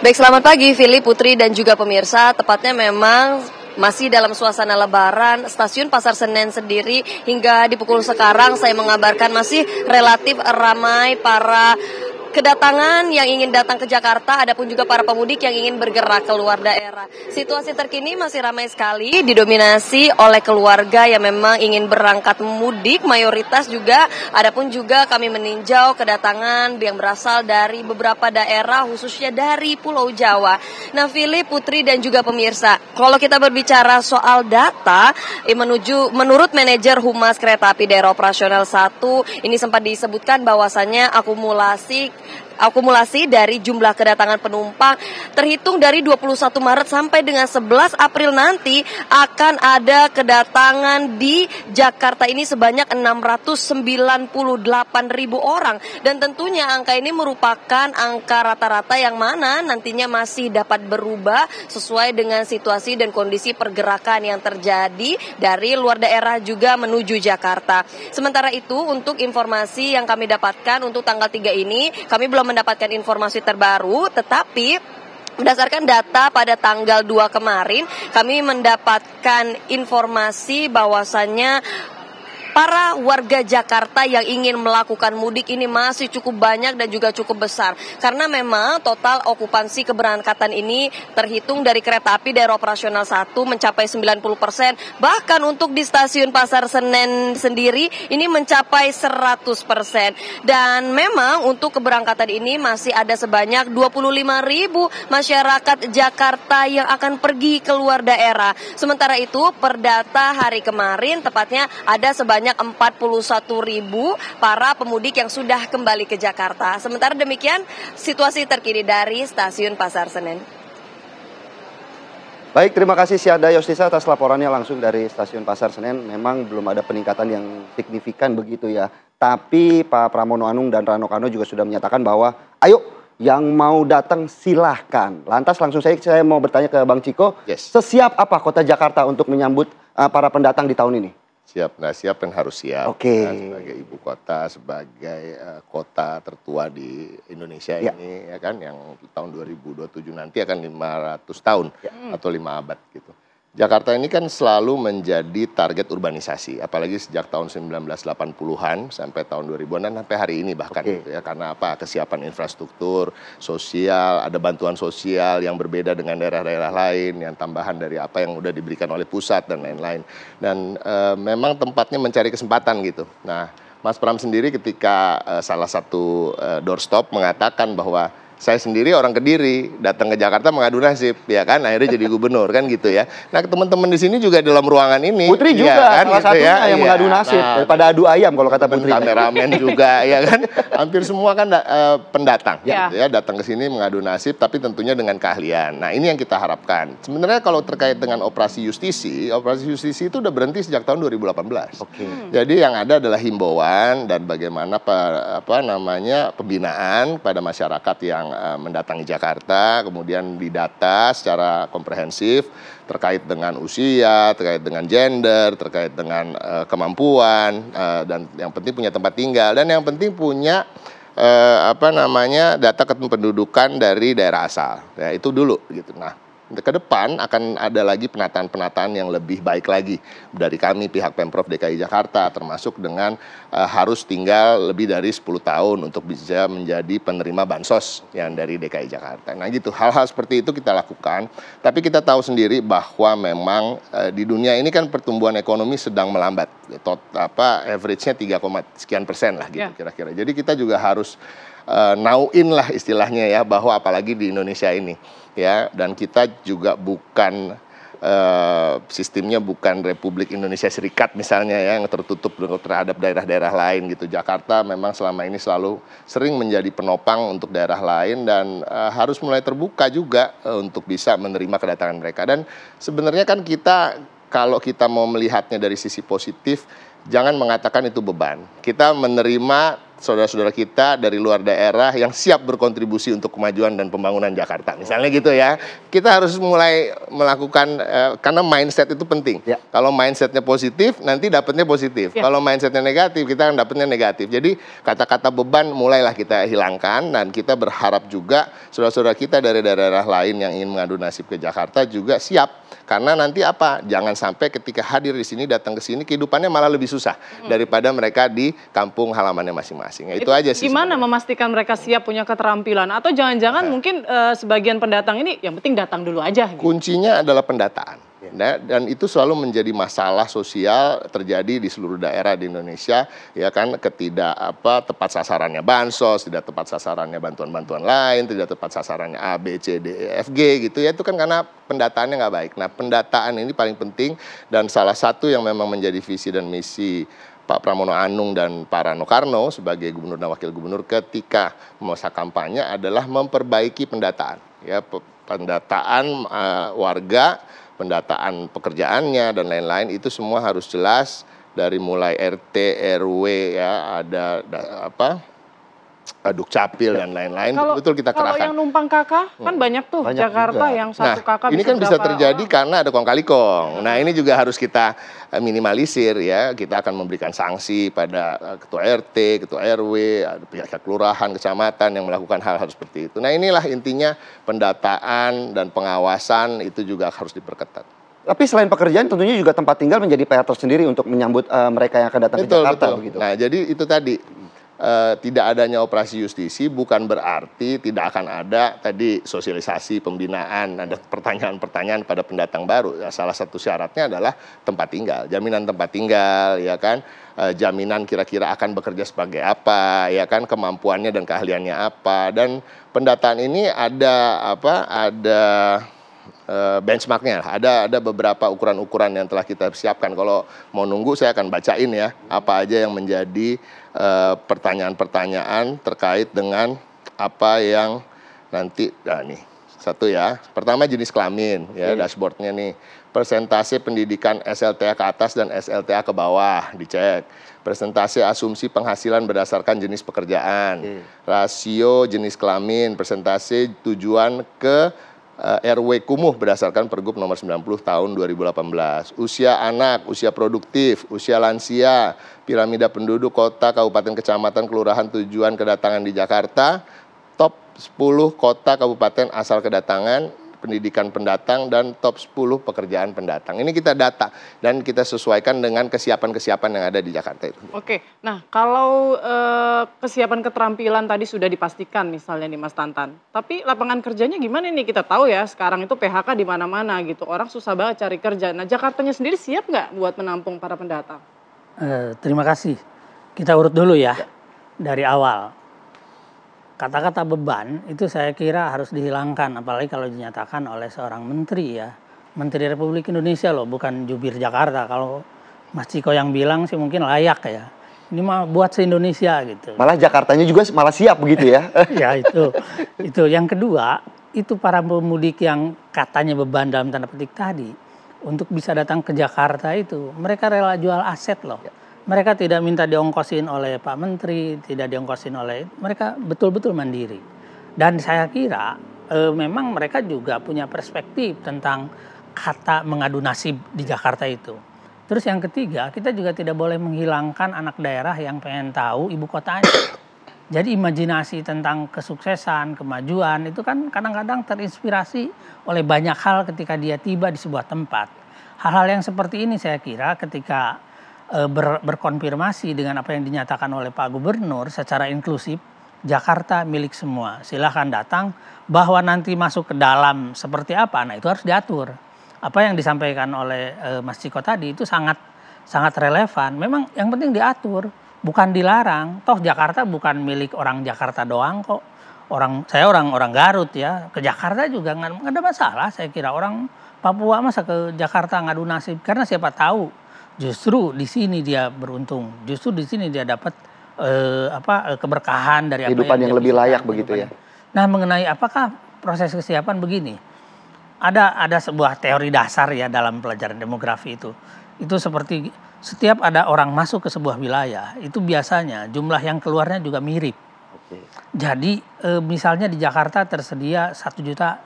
Baik, selamat pagi Philip, Putri, dan juga pemirsa. Tepatnya memang masih dalam suasana Lebaran, Stasiun Pasar Senen sendiri hingga di pukul sekarang saya mengabarkan masih relatif ramai para kedatangan yang ingin datang ke Jakarta, ada pun juga para pemudik yang ingin bergerak keluar daerah. Situasi terkini masih ramai sekali, didominasi oleh keluarga yang memang ingin berangkat mudik, mayoritas juga, ada pun juga kami meninjau kedatangan yang berasal dari beberapa daerah, khususnya dari Pulau Jawa. Nah, Philip, Putri, dan juga pemirsa, kalau kita berbicara soal data, menurut manajer Humas Kereta Api Daerah Operasional 1, ini sempat disebutkan bahwasannya akumulasi dari jumlah kedatangan penumpang terhitung dari 21 Maret sampai dengan 11 April nanti akan ada kedatangan di Jakarta ini sebanyak 698.000 orang, dan tentunya angka ini merupakan angka rata-rata yang mana nantinya masih dapat berubah sesuai dengan situasi dan kondisi pergerakan yang terjadi dari luar daerah juga menuju Jakarta. Sementara itu, untuk informasi yang kami dapatkan untuk tanggal 3 ini, kami belum mendapatkan informasi terbaru, tetapi berdasarkan data pada tanggal 2 kemarin, kami mendapatkan informasi bahwasannya para warga Jakarta yang ingin melakukan mudik ini masih cukup banyak dan juga cukup besar. Karena memang total okupansi keberangkatan ini terhitung dari kereta api daerah operasional 1 mencapai 90%. Bahkan untuk di stasiun Pasar Senen sendiri ini mencapai 100%. Dan memang untuk keberangkatan ini masih ada sebanyak 25.000 masyarakat Jakarta yang akan pergi keluar daerah. Sementara itu, per data hari kemarin tepatnya ada sebanyak 41.000 para pemudik yang sudah kembali ke Jakarta. Sementara demikian situasi terkini dari stasiun Pasar Senen. Baik, terima kasih Syahda Yostisa atas laporannya langsung dari stasiun Pasar Senen. Memang belum ada peningkatan yang signifikan begitu ya. Tapi Pak Pramono Anung dan Rano Karno juga sudah menyatakan bahwa ayo yang mau datang silahkan. Lantas langsung saya mau bertanya ke Bang Ciko, sesiap apa Kota Jakarta untuk menyambut para pendatang di tahun ini? Siap, nah siap kan harus siap. Nah, sebagai ibu kota, sebagai kota tertua di Indonesia ini, ya kan, yang tahun 2027 nanti akan 500 tahun atau 5 abad gitu. Jakarta ini kan selalu menjadi target urbanisasi, apalagi sejak tahun 1980-an sampai tahun 2000-an dan sampai hari ini bahkan gitu ya. Karena apa? Kesiapan infrastruktur, sosial, ada bantuan sosial yang berbeda dengan daerah-daerah lain, yang tambahan dari apa yang udah diberikan oleh pusat dan lain-lain. Dan memang tempatnya mencari kesempatan gitu. Nah, Mas Pram sendiri ketika salah satu doorstop mengatakan bahwa saya sendiri orang Kediri, datang ke Jakarta mengadu nasib, ya kan, akhirnya jadi gubernur kan gitu ya. Nah, teman-teman di sini juga dalam ruangan ini, Putri juga ya kan, salah gitu satunya ya, yang mengadu nasib daripada adu ayam kalau kata Putri. Kameramen juga, ya kan, hampir semua kan pendatang, gitu ya, datang ke sini mengadu nasib, tapi tentunya dengan keahlian. Nah, ini yang kita harapkan. Sebenarnya kalau terkait dengan operasi justisi itu udah berhenti sejak tahun 2018. Jadi yang ada adalah himbauan dan bagaimana pembinaan pada masyarakat yang mendatangi Jakarta, kemudian didata secara komprehensif terkait dengan usia, terkait dengan gender, terkait dengan kemampuan, dan yang penting punya tempat tinggal, dan yang penting punya data kependudukan dari daerah asal. Ya, itu dulu gitu. Nah, ke depan akan ada lagi penataan-penataan yang lebih baik lagi dari kami pihak Pemprov DKI Jakarta, termasuk dengan harus tinggal lebih dari 10 tahun untuk bisa menjadi penerima bansos yang dari DKI Jakarta. Nah gitu, hal-hal seperti itu kita lakukan, tapi kita tahu sendiri bahwa memang di dunia ini kan pertumbuhan ekonomi sedang melambat, average-nya 3,sekian% lah gitu kira-kira. Jadi kita juga harus nauin lah istilahnya ya, bahwa apalagi di Indonesia ini ya, dan kita juga bukan sistemnya bukan Republik Indonesia Serikat misalnya ya, yang tertutup terhadap daerah-daerah lain gitu. Jakarta memang selama ini selalu sering menjadi penopang untuk daerah lain dan harus mulai terbuka juga untuk bisa menerima kedatangan mereka. Dan sebenarnya kan kita, kalau kita mau melihatnya dari sisi positif, jangan mengatakan itu beban. Kita menerima saudara-saudara kita dari luar daerah yang siap berkontribusi untuk kemajuan dan pembangunan Jakarta. Misalnya gitu ya. Kita harus mulai melakukan, karena mindset itu penting. Kalau mindsetnya positif, nanti dapatnya positif. Kalau mindsetnya negatif, kita akan dapatnya negatif. Jadi kata-kata beban mulailah kita hilangkan, dan kita berharap juga saudara-saudara kita dari daerah lain yang ingin mengadu nasib ke Jakarta juga siap. Karena nanti apa? Jangan sampai ketika hadir di sini, datang ke sini, kehidupannya malah lebih susah daripada mereka di kampung halamannya masing-masing. masing-masing. Itu aja sih. Gimana memastikan mereka siap punya keterampilan? Atau jangan-jangan mungkin sebagian pendatang ini yang penting datang dulu aja? Gitu. Kuncinya adalah pendataan. Nah, dan itu selalu menjadi masalah sosial terjadi di seluruh daerah di Indonesia, ya kan, tepat sasarannya bansos, tidak tepat sasarannya bantuan-bantuan lain, tidak tepat sasarannya A, B, C, D, E, F, G gitu ya, itu kan karena pendataannya nggak baik. Nah, pendataan ini paling penting dan salah satu yang memang menjadi visi dan misi Pak Pramono Anung dan Pak Rano Karno sebagai gubernur dan wakil gubernur ketika masa kampanye adalah memperbaiki pendataan, ya, pendataan warga, pendataan pekerjaannya dan lain-lain itu semua harus jelas dari mulai RT, RW ya, ada Dukcapil dan lain-lain, betul kita kerahkan. Kalau yang numpang kakak kan banyak tuh Jakarta juga. Yang satu kakak ini kan bisa terjadi karena ada kong kali kong. Nah, ini juga harus kita minimalisir ya. Kita akan memberikan sanksi pada ketua RT, ketua RW, ada pihak kelurahan, kecamatan yang melakukan hal-hal seperti itu. Nah, inilah intinya pendataan dan pengawasan itu juga harus diperketat. Tapi selain pekerjaan tentunya juga tempat tinggal menjadi PR tersendiri untuk menyambut mereka yang akan datang ke Jakarta. Begitu. Nah, jadi itu tadi. Tidak adanya operasi justisi bukan berarti tidak akan ada tadi sosialisasi, pembinaan, ada pertanyaan-pertanyaan pada pendatang baru. Ya, salah satu syaratnya adalah tempat tinggal, jaminan tempat tinggal, ya kan, jaminan kira-kira akan bekerja sebagai apa, ya kan, kemampuannya dan keahliannya apa. Dan pendataan ini ada benchmarknya, ada beberapa ukuran-ukuran yang telah kita siapkan. Kalau mau nunggu saya akan bacain ya apa aja yang menjadi pertanyaan-pertanyaan terkait dengan apa yang nanti. Nah, nih satu ya, pertama jenis kelamin ya, dashboardnya nih, persentase pendidikan SLTA ke atas dan SLTA ke bawah dicek, persentase asumsi penghasilan berdasarkan jenis pekerjaan, rasio jenis kelamin, persentase tujuan ke RW kumuh berdasarkan Pergub nomor 90 tahun 2018. Usia anak, usia produktif, usia lansia, piramida penduduk kota, kabupaten, kecamatan, kelurahan tujuan kedatangan di Jakarta, top 10 kota kabupaten asal kedatangan, pendidikan pendatang, dan top 10 pekerjaan pendatang. Ini kita data dan kita sesuaikan dengan kesiapan-kesiapan yang ada di Jakarta itu. Oke, nah kalau kesiapan keterampilan tadi sudah dipastikan misalnya nih Mas Tantan, tapi lapangan kerjanya gimana nih? Kita tahu ya sekarang itu PHK di mana-mana gitu, orang susah banget cari kerja. Nah, Jakartanya sendiri siap nggak buat menampung para pendatang? Terima kasih. Kita urut dulu ya dari awal. Kata-kata beban itu saya kira harus dihilangkan, apalagi kalau dinyatakan oleh seorang menteri ya. Menteri Republik Indonesia loh, bukan jubir Jakarta. Kalau Mas Ciko yang bilang sih mungkin layak ya. Ini mah buat se-Indonesia gitu. Malah Jakartanya juga malah siap begitu ya. Ya itu. Yang kedua, itu para pemudik yang katanya beban dalam tanda petik tadi, untuk bisa datang ke Jakarta itu, mereka rela jual aset loh. Mereka tidak minta diongkosin oleh Pak Menteri, tidak diongkosin oleh, mereka betul-betul mandiri. Dan saya kira memang mereka juga punya perspektif tentang kata mengadu nasib di Jakarta itu. Terus yang ketiga, kita juga tidak boleh menghilangkan anak daerah yang pengen tahu ibu kotanya. Jadi imajinasi tentang kesuksesan, kemajuan itu kan kadang-kadang terinspirasi oleh banyak hal ketika dia tiba di sebuah tempat. Hal-hal yang seperti ini saya kira ketika berkonfirmasi dengan apa yang dinyatakan oleh Pak Gubernur secara inklusif, Jakarta milik semua, silahkan datang, bahwa nanti masuk ke dalam seperti apa, nah itu harus diatur. Apa yang disampaikan oleh Mas Ciko tadi itu sangat relevan, memang yang penting diatur, bukan dilarang. Toh Jakarta bukan milik orang Jakarta doang kok, saya orang Garut ya, ke Jakarta juga nggak ada masalah, saya kira orang Papua masa ke Jakarta ngadu nasib, karena siapa tahu justru di sini dia beruntung, justru di sini dia dapat keberkahan dari kehidupan yang lebih layak begitu ya. Nah, mengenai apakah proses kesiapan begini, ada sebuah teori dasar ya dalam pelajaran demografi itu seperti setiap ada orang masuk ke sebuah wilayah itu biasanya jumlah yang keluarnya juga mirip. Jadi misalnya di Jakarta tersedia 1 juta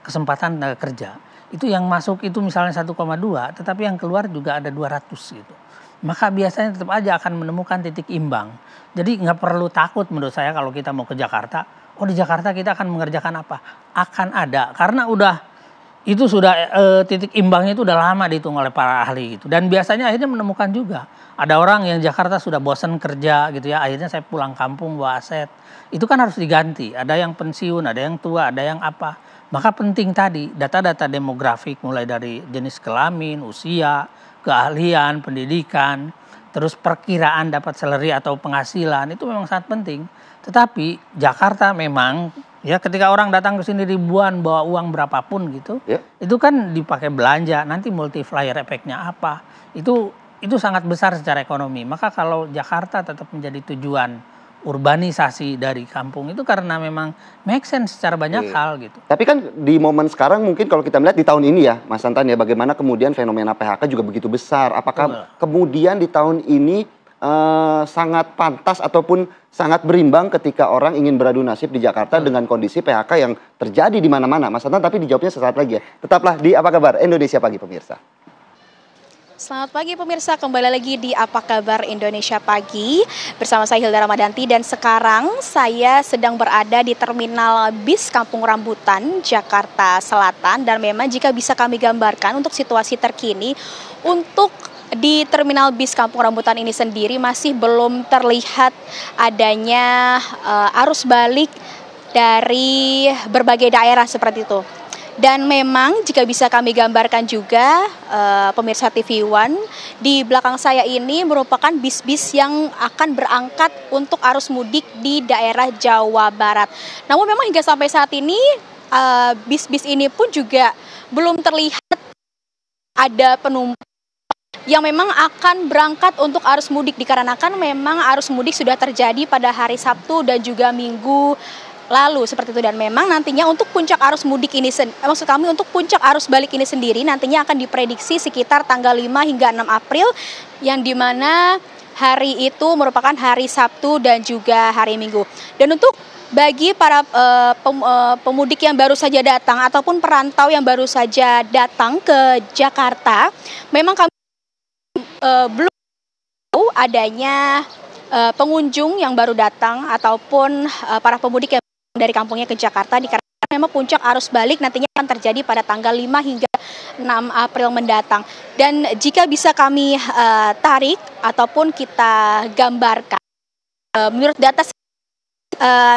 kesempatan tenaga kerja. Itu yang masuk itu misalnya 1,2, tetapi yang keluar juga ada 200 gitu. Maka biasanya tetap aja akan menemukan titik imbang. Jadi nggak perlu takut menurut saya kalau kita mau ke Jakarta, oh di Jakarta kita akan mengerjakan apa? Akan ada, karena udah itu sudah titik imbangnya itu udah lama dihitung oleh para ahli gitu. Dan biasanya akhirnya menemukan juga ada orang yang Jakarta sudah bosan kerja gitu ya, akhirnya saya pulang kampung bawa aset. Itu kan harus diganti. Ada yang pensiun, ada yang tua, ada yang apa. Maka penting tadi data-data demografik mulai dari jenis kelamin, usia, keahlian, pendidikan, terus perkiraan dapat salary atau penghasilan itu memang sangat penting. Tetapi Jakarta memang ya ketika orang datang ke sini ribuan bawa uang berapapun gitu, itu kan dipakai belanja, nanti multiplier efeknya apa? Itu sangat besar secara ekonomi. Maka kalau Jakarta tetap menjadi tujuan urbanisasi dari kampung itu karena memang make sense secara banyak hal gitu. Tapi kan di momen sekarang mungkin kalau kita melihat di tahun ini ya Mas Tantan ya, bagaimana kemudian fenomena PHK juga begitu besar. Apakah kemudian di tahun ini sangat pantas ataupun sangat berimbang ketika orang ingin beradu nasib di Jakarta dengan kondisi PHK yang terjadi di mana-mana? Mas Tantan, tapi dijawabnya sesaat lagi ya. Tetaplah di Apa Kabar Indonesia Pagi pemirsa. Selamat pagi pemirsa, kembali lagi di Apa Kabar Indonesia Pagi bersama saya Hilda Ramadanti, dan sekarang saya sedang berada di Terminal Bis Kampung Rambutan, Jakarta Selatan. Dan memang jika bisa kami gambarkan untuk situasi terkini untuk di Terminal Bis Kampung Rambutan ini sendiri masih belum terlihat adanya arus balik dari berbagai daerah seperti itu. Dan memang jika bisa kami gambarkan juga pemirsa TV One, di belakang saya ini merupakan bis-bis yang akan berangkat untuk arus mudik di daerah Jawa Barat. Namun memang hingga sampai saat ini bis-bis ini pun juga belum terlihat ada penumpang yang memang akan berangkat untuk arus mudik, dikarenakan memang arus mudik sudah terjadi pada hari Sabtu dan juga Minggu lalu seperti itu. Dan memang nantinya untuk puncak arus mudik ini, maksud kami untuk puncak arus balik ini sendiri nantinya akan diprediksi sekitar tanggal 5 hingga 6 April, yang dimana hari itu merupakan hari Sabtu dan juga hari Minggu. Dan untuk bagi para pemudik yang baru saja datang ataupun perantau yang baru saja datang ke Jakarta, memang kami belum tahu adanya pengunjung yang baru datang ataupun para pemudik yang dari kampungnya ke Jakarta, dikarenakan memang puncak arus balik nantinya akan terjadi pada tanggal 5 hingga 6 April mendatang. Dan jika bisa kami tarik ataupun kita gambarkan, menurut data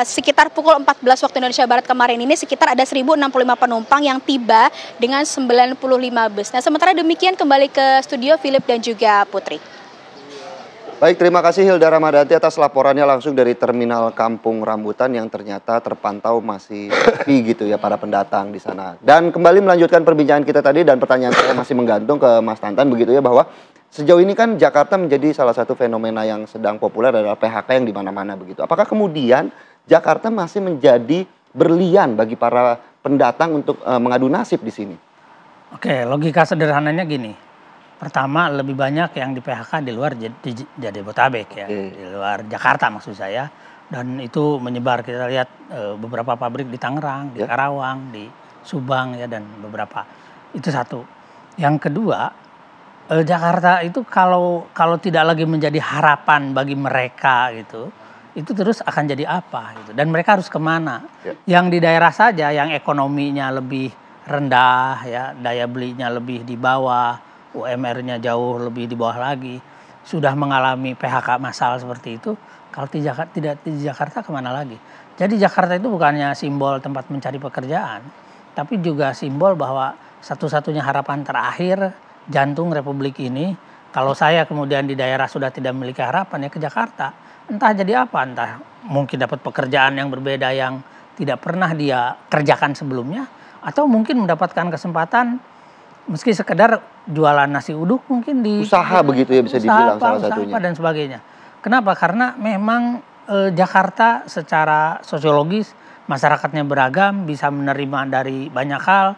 sekitar pukul 14 waktu Indonesia Barat kemarin ini sekitar ada 1.065 penumpang yang tiba dengan 95 bus. Nah, sementara demikian kembali ke studio Philip dan juga Putri. Baik, terima kasih Hilda Ramadanti atas laporannya langsung dari Terminal Kampung Rambutan yang ternyata terpantau masih sepi gitu ya para pendatang di sana. Dan kembali melanjutkan perbincangan kita tadi, dan pertanyaan saya masih menggantung ke Mas Tantan begitu ya, bahwa sejauh ini kan Jakarta menjadi salah satu fenomena yang sedang populer adalah PHK yang di mana-mana begitu. Apakah kemudian Jakarta masih menjadi berlian bagi para pendatang untuk mengadu nasib di sini? Oke, logika sederhananya gini. Pertama, lebih banyak yang di PHK di luar Jabodetabek ya, di luar Jakarta maksud saya. Dan itu menyebar, kita lihat beberapa pabrik di Tangerang, di Karawang, di Subang ya, dan beberapa. Itu satu. Yang kedua, Jakarta itu kalau tidak lagi menjadi harapan bagi mereka gitu, itu terus akan jadi apa gitu. Dan mereka harus kemana? Yang di daerah saja yang ekonominya lebih rendah ya, daya belinya lebih di bawah, UMR-nya jauh lebih di bawah lagi, sudah mengalami PHK massal seperti itu, kalau tidak di Jakarta kemana lagi? Jadi Jakarta itu bukannya simbol tempat mencari pekerjaan, tapi juga simbol bahwa satu-satunya harapan terakhir jantung Republik ini. Kalau saya kemudian di daerah sudah tidak memiliki harapan ya ke Jakarta, entah jadi apa, entah mungkin dapat pekerjaan yang berbeda yang tidak pernah dia kerjakan sebelumnya, atau mungkin mendapatkan kesempatan meski sekedar jualan nasi uduk mungkin di usaha begitu ya, bisa dibilang salah satunya dan sebagainya. Kenapa? Karena memang Jakarta secara sosiologis masyarakatnya beragam, bisa menerima dari banyak hal,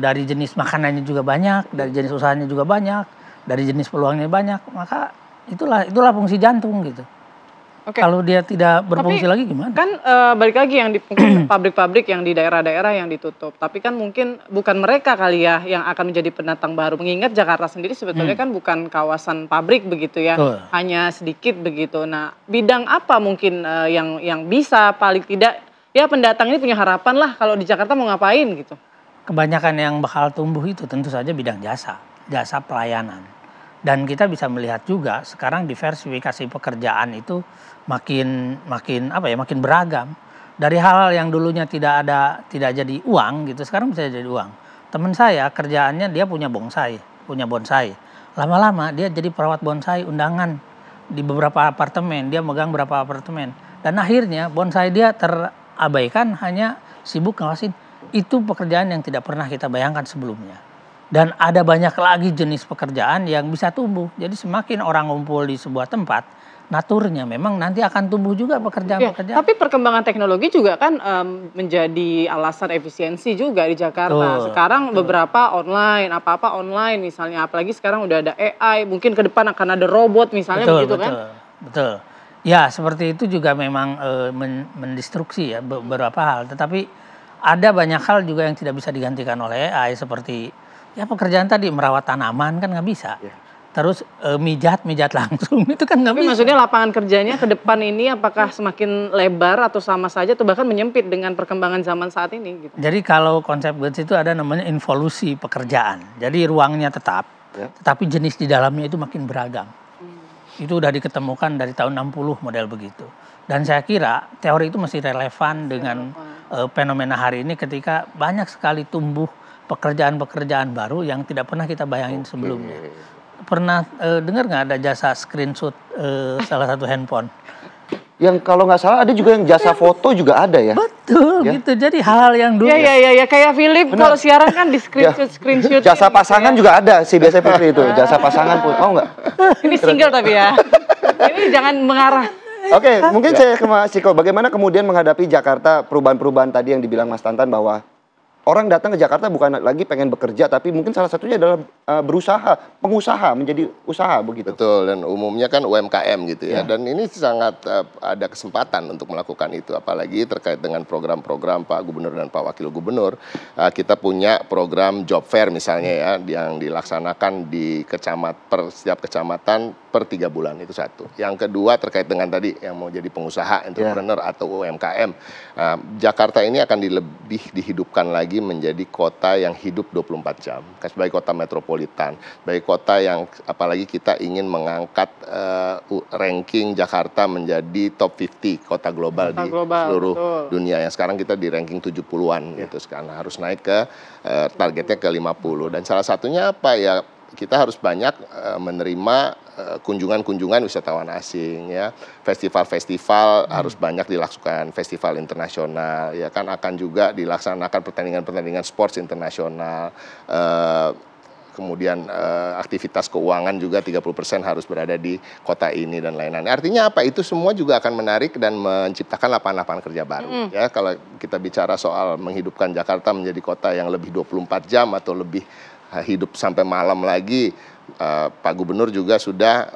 dari jenis makanannya juga banyak, dari jenis usahanya juga banyak, dari jenis peluangnya banyak. Maka itulah fungsi jantung gitu. Kalau dia tidak berfungsi lagi gimana? Kan balik lagi yang di pabrik-pabrik yang di daerah-daerah yang ditutup. Tapi kan mungkin bukan mereka kali ya yang akan menjadi pendatang baru. Mengingat Jakarta sendiri sebetulnya kan bukan kawasan pabrik begitu ya. Hanya sedikit begitu. Nah, bidang apa mungkin yang bisa paling tidak ya pendatang ini punya harapan lah kalau di Jakarta mau ngapain gitu? kebanyakan yang bakal tumbuh itu tentu saja bidang jasa pelayanan. Dan kita bisa melihat juga sekarang diversifikasi pekerjaan itu makin beragam. Dari hal-hal yang dulunya tidak jadi uang gitu, sekarang bisa jadi uang. Teman saya kerjaannya dia punya bonsai. Lama-lama dia jadi perawat bonsai undangan di beberapa apartemen, dia megang beberapa apartemen. Dan akhirnya bonsai dia terabaikan, hanya sibuk ngawasin. Itu pekerjaan yang tidak pernah kita bayangkan sebelumnya. Dan ada banyak lagi jenis pekerjaan yang bisa tumbuh. Jadi semakin orang ngumpul di sebuah tempat, naturnya memang nanti akan tumbuh juga pekerjaan-pekerjaan. Tapi perkembangan teknologi juga kan menjadi alasan efisiensi juga di Jakarta. Sekarang beberapa online, apa-apa online misalnya. Apalagi sekarang udah ada AI, mungkin ke depan akan ada robot misalnya begitu kan? Betul. Ya seperti itu juga memang mendistruksi ya beberapa hal. Tetapi ada banyak hal juga yang tidak bisa digantikan oleh AI seperti ya pekerjaan tadi merawat tanaman kan nggak bisa. Terus mijat langsung itu kan nggak bisa. Maksudnya lapangan kerjanya ke depan ini apakah semakin lebar atau sama saja atau bahkan menyempit dengan perkembangan zaman saat ini? Gitu. Jadi kalau konsep GETS itu ada namanya involusi pekerjaan. Jadi ruangnya tetap, tetapi jenis di dalamnya itu makin beragam. Itu udah diketemukan dari tahun 60 model begitu. Dan saya kira teori itu masih relevan dengan fenomena hari ini ketika banyak sekali tumbuh pekerjaan-pekerjaan baru yang tidak pernah kita bayangin sebelumnya. Pernah dengar nggak ada jasa screenshot salah satu handphone? Yang kalau nggak salah ada juga yang jasa foto juga ada ya? Betul, gitu. Jadi hal-hal yang dulu. Ya, kayak Philip kalau siaran kan di screenshot. Jasa pasangan juga ada sih biasanya seperti itu. Jasa pasangan pun, mau nggak? Ini single tapi ya. Ini jangan mengarah. Oke, mungkin saya ke Mas Ciko. Bagaimana kemudian menghadapi Jakarta perubahan-perubahan tadi yang dibilang Mas Tantan bahwa orang datang ke Jakarta bukan lagi pengen bekerja, tapi mungkin salah satunya adalah pengusaha, menjadi usaha begitu. Betul, dan umumnya kan UMKM gitu ya. Dan ini sangat ada kesempatan untuk melakukan itu, apalagi terkait dengan program-program Pak Gubernur dan Pak Wakil Gubernur. Kita punya program job fair misalnya ya, yang dilaksanakan di setiap kecamatan per 3 bulan, itu satu. Yang kedua terkait dengan tadi yang mau jadi pengusaha, entrepreneur atau UMKM. Jakarta ini akan lebih dihidupkan lagi menjadi kota yang hidup 24 jam. Sebagai kota metropolitan, sebagai kota yang apalagi kita ingin mengangkat ranking Jakarta menjadi top 50 kota global di seluruh dunia. Yang sekarang kita di ranking 70-an gitu. Sekarang harus naik ke targetnya ke 50. Dan salah satunya apa ya? Kita harus banyak menerima kunjungan-kunjungan wisatawan asing ya. Festival-festival harus banyak dilakukan, festival internasional ya kan, akan juga dilaksanakan pertandingan-pertandingan sports internasional. Kemudian aktivitas keuangan juga 30% harus berada di kota ini dan lain-lain. Artinya apa? Itu semua juga akan menarik dan menciptakan lapangan-lapangan kerja baru. Ya, kalau kita bicara soal menghidupkan Jakarta menjadi kota yang lebih 24 jam atau lebih hidup sampai malam lagi, Pak Gubernur juga sudah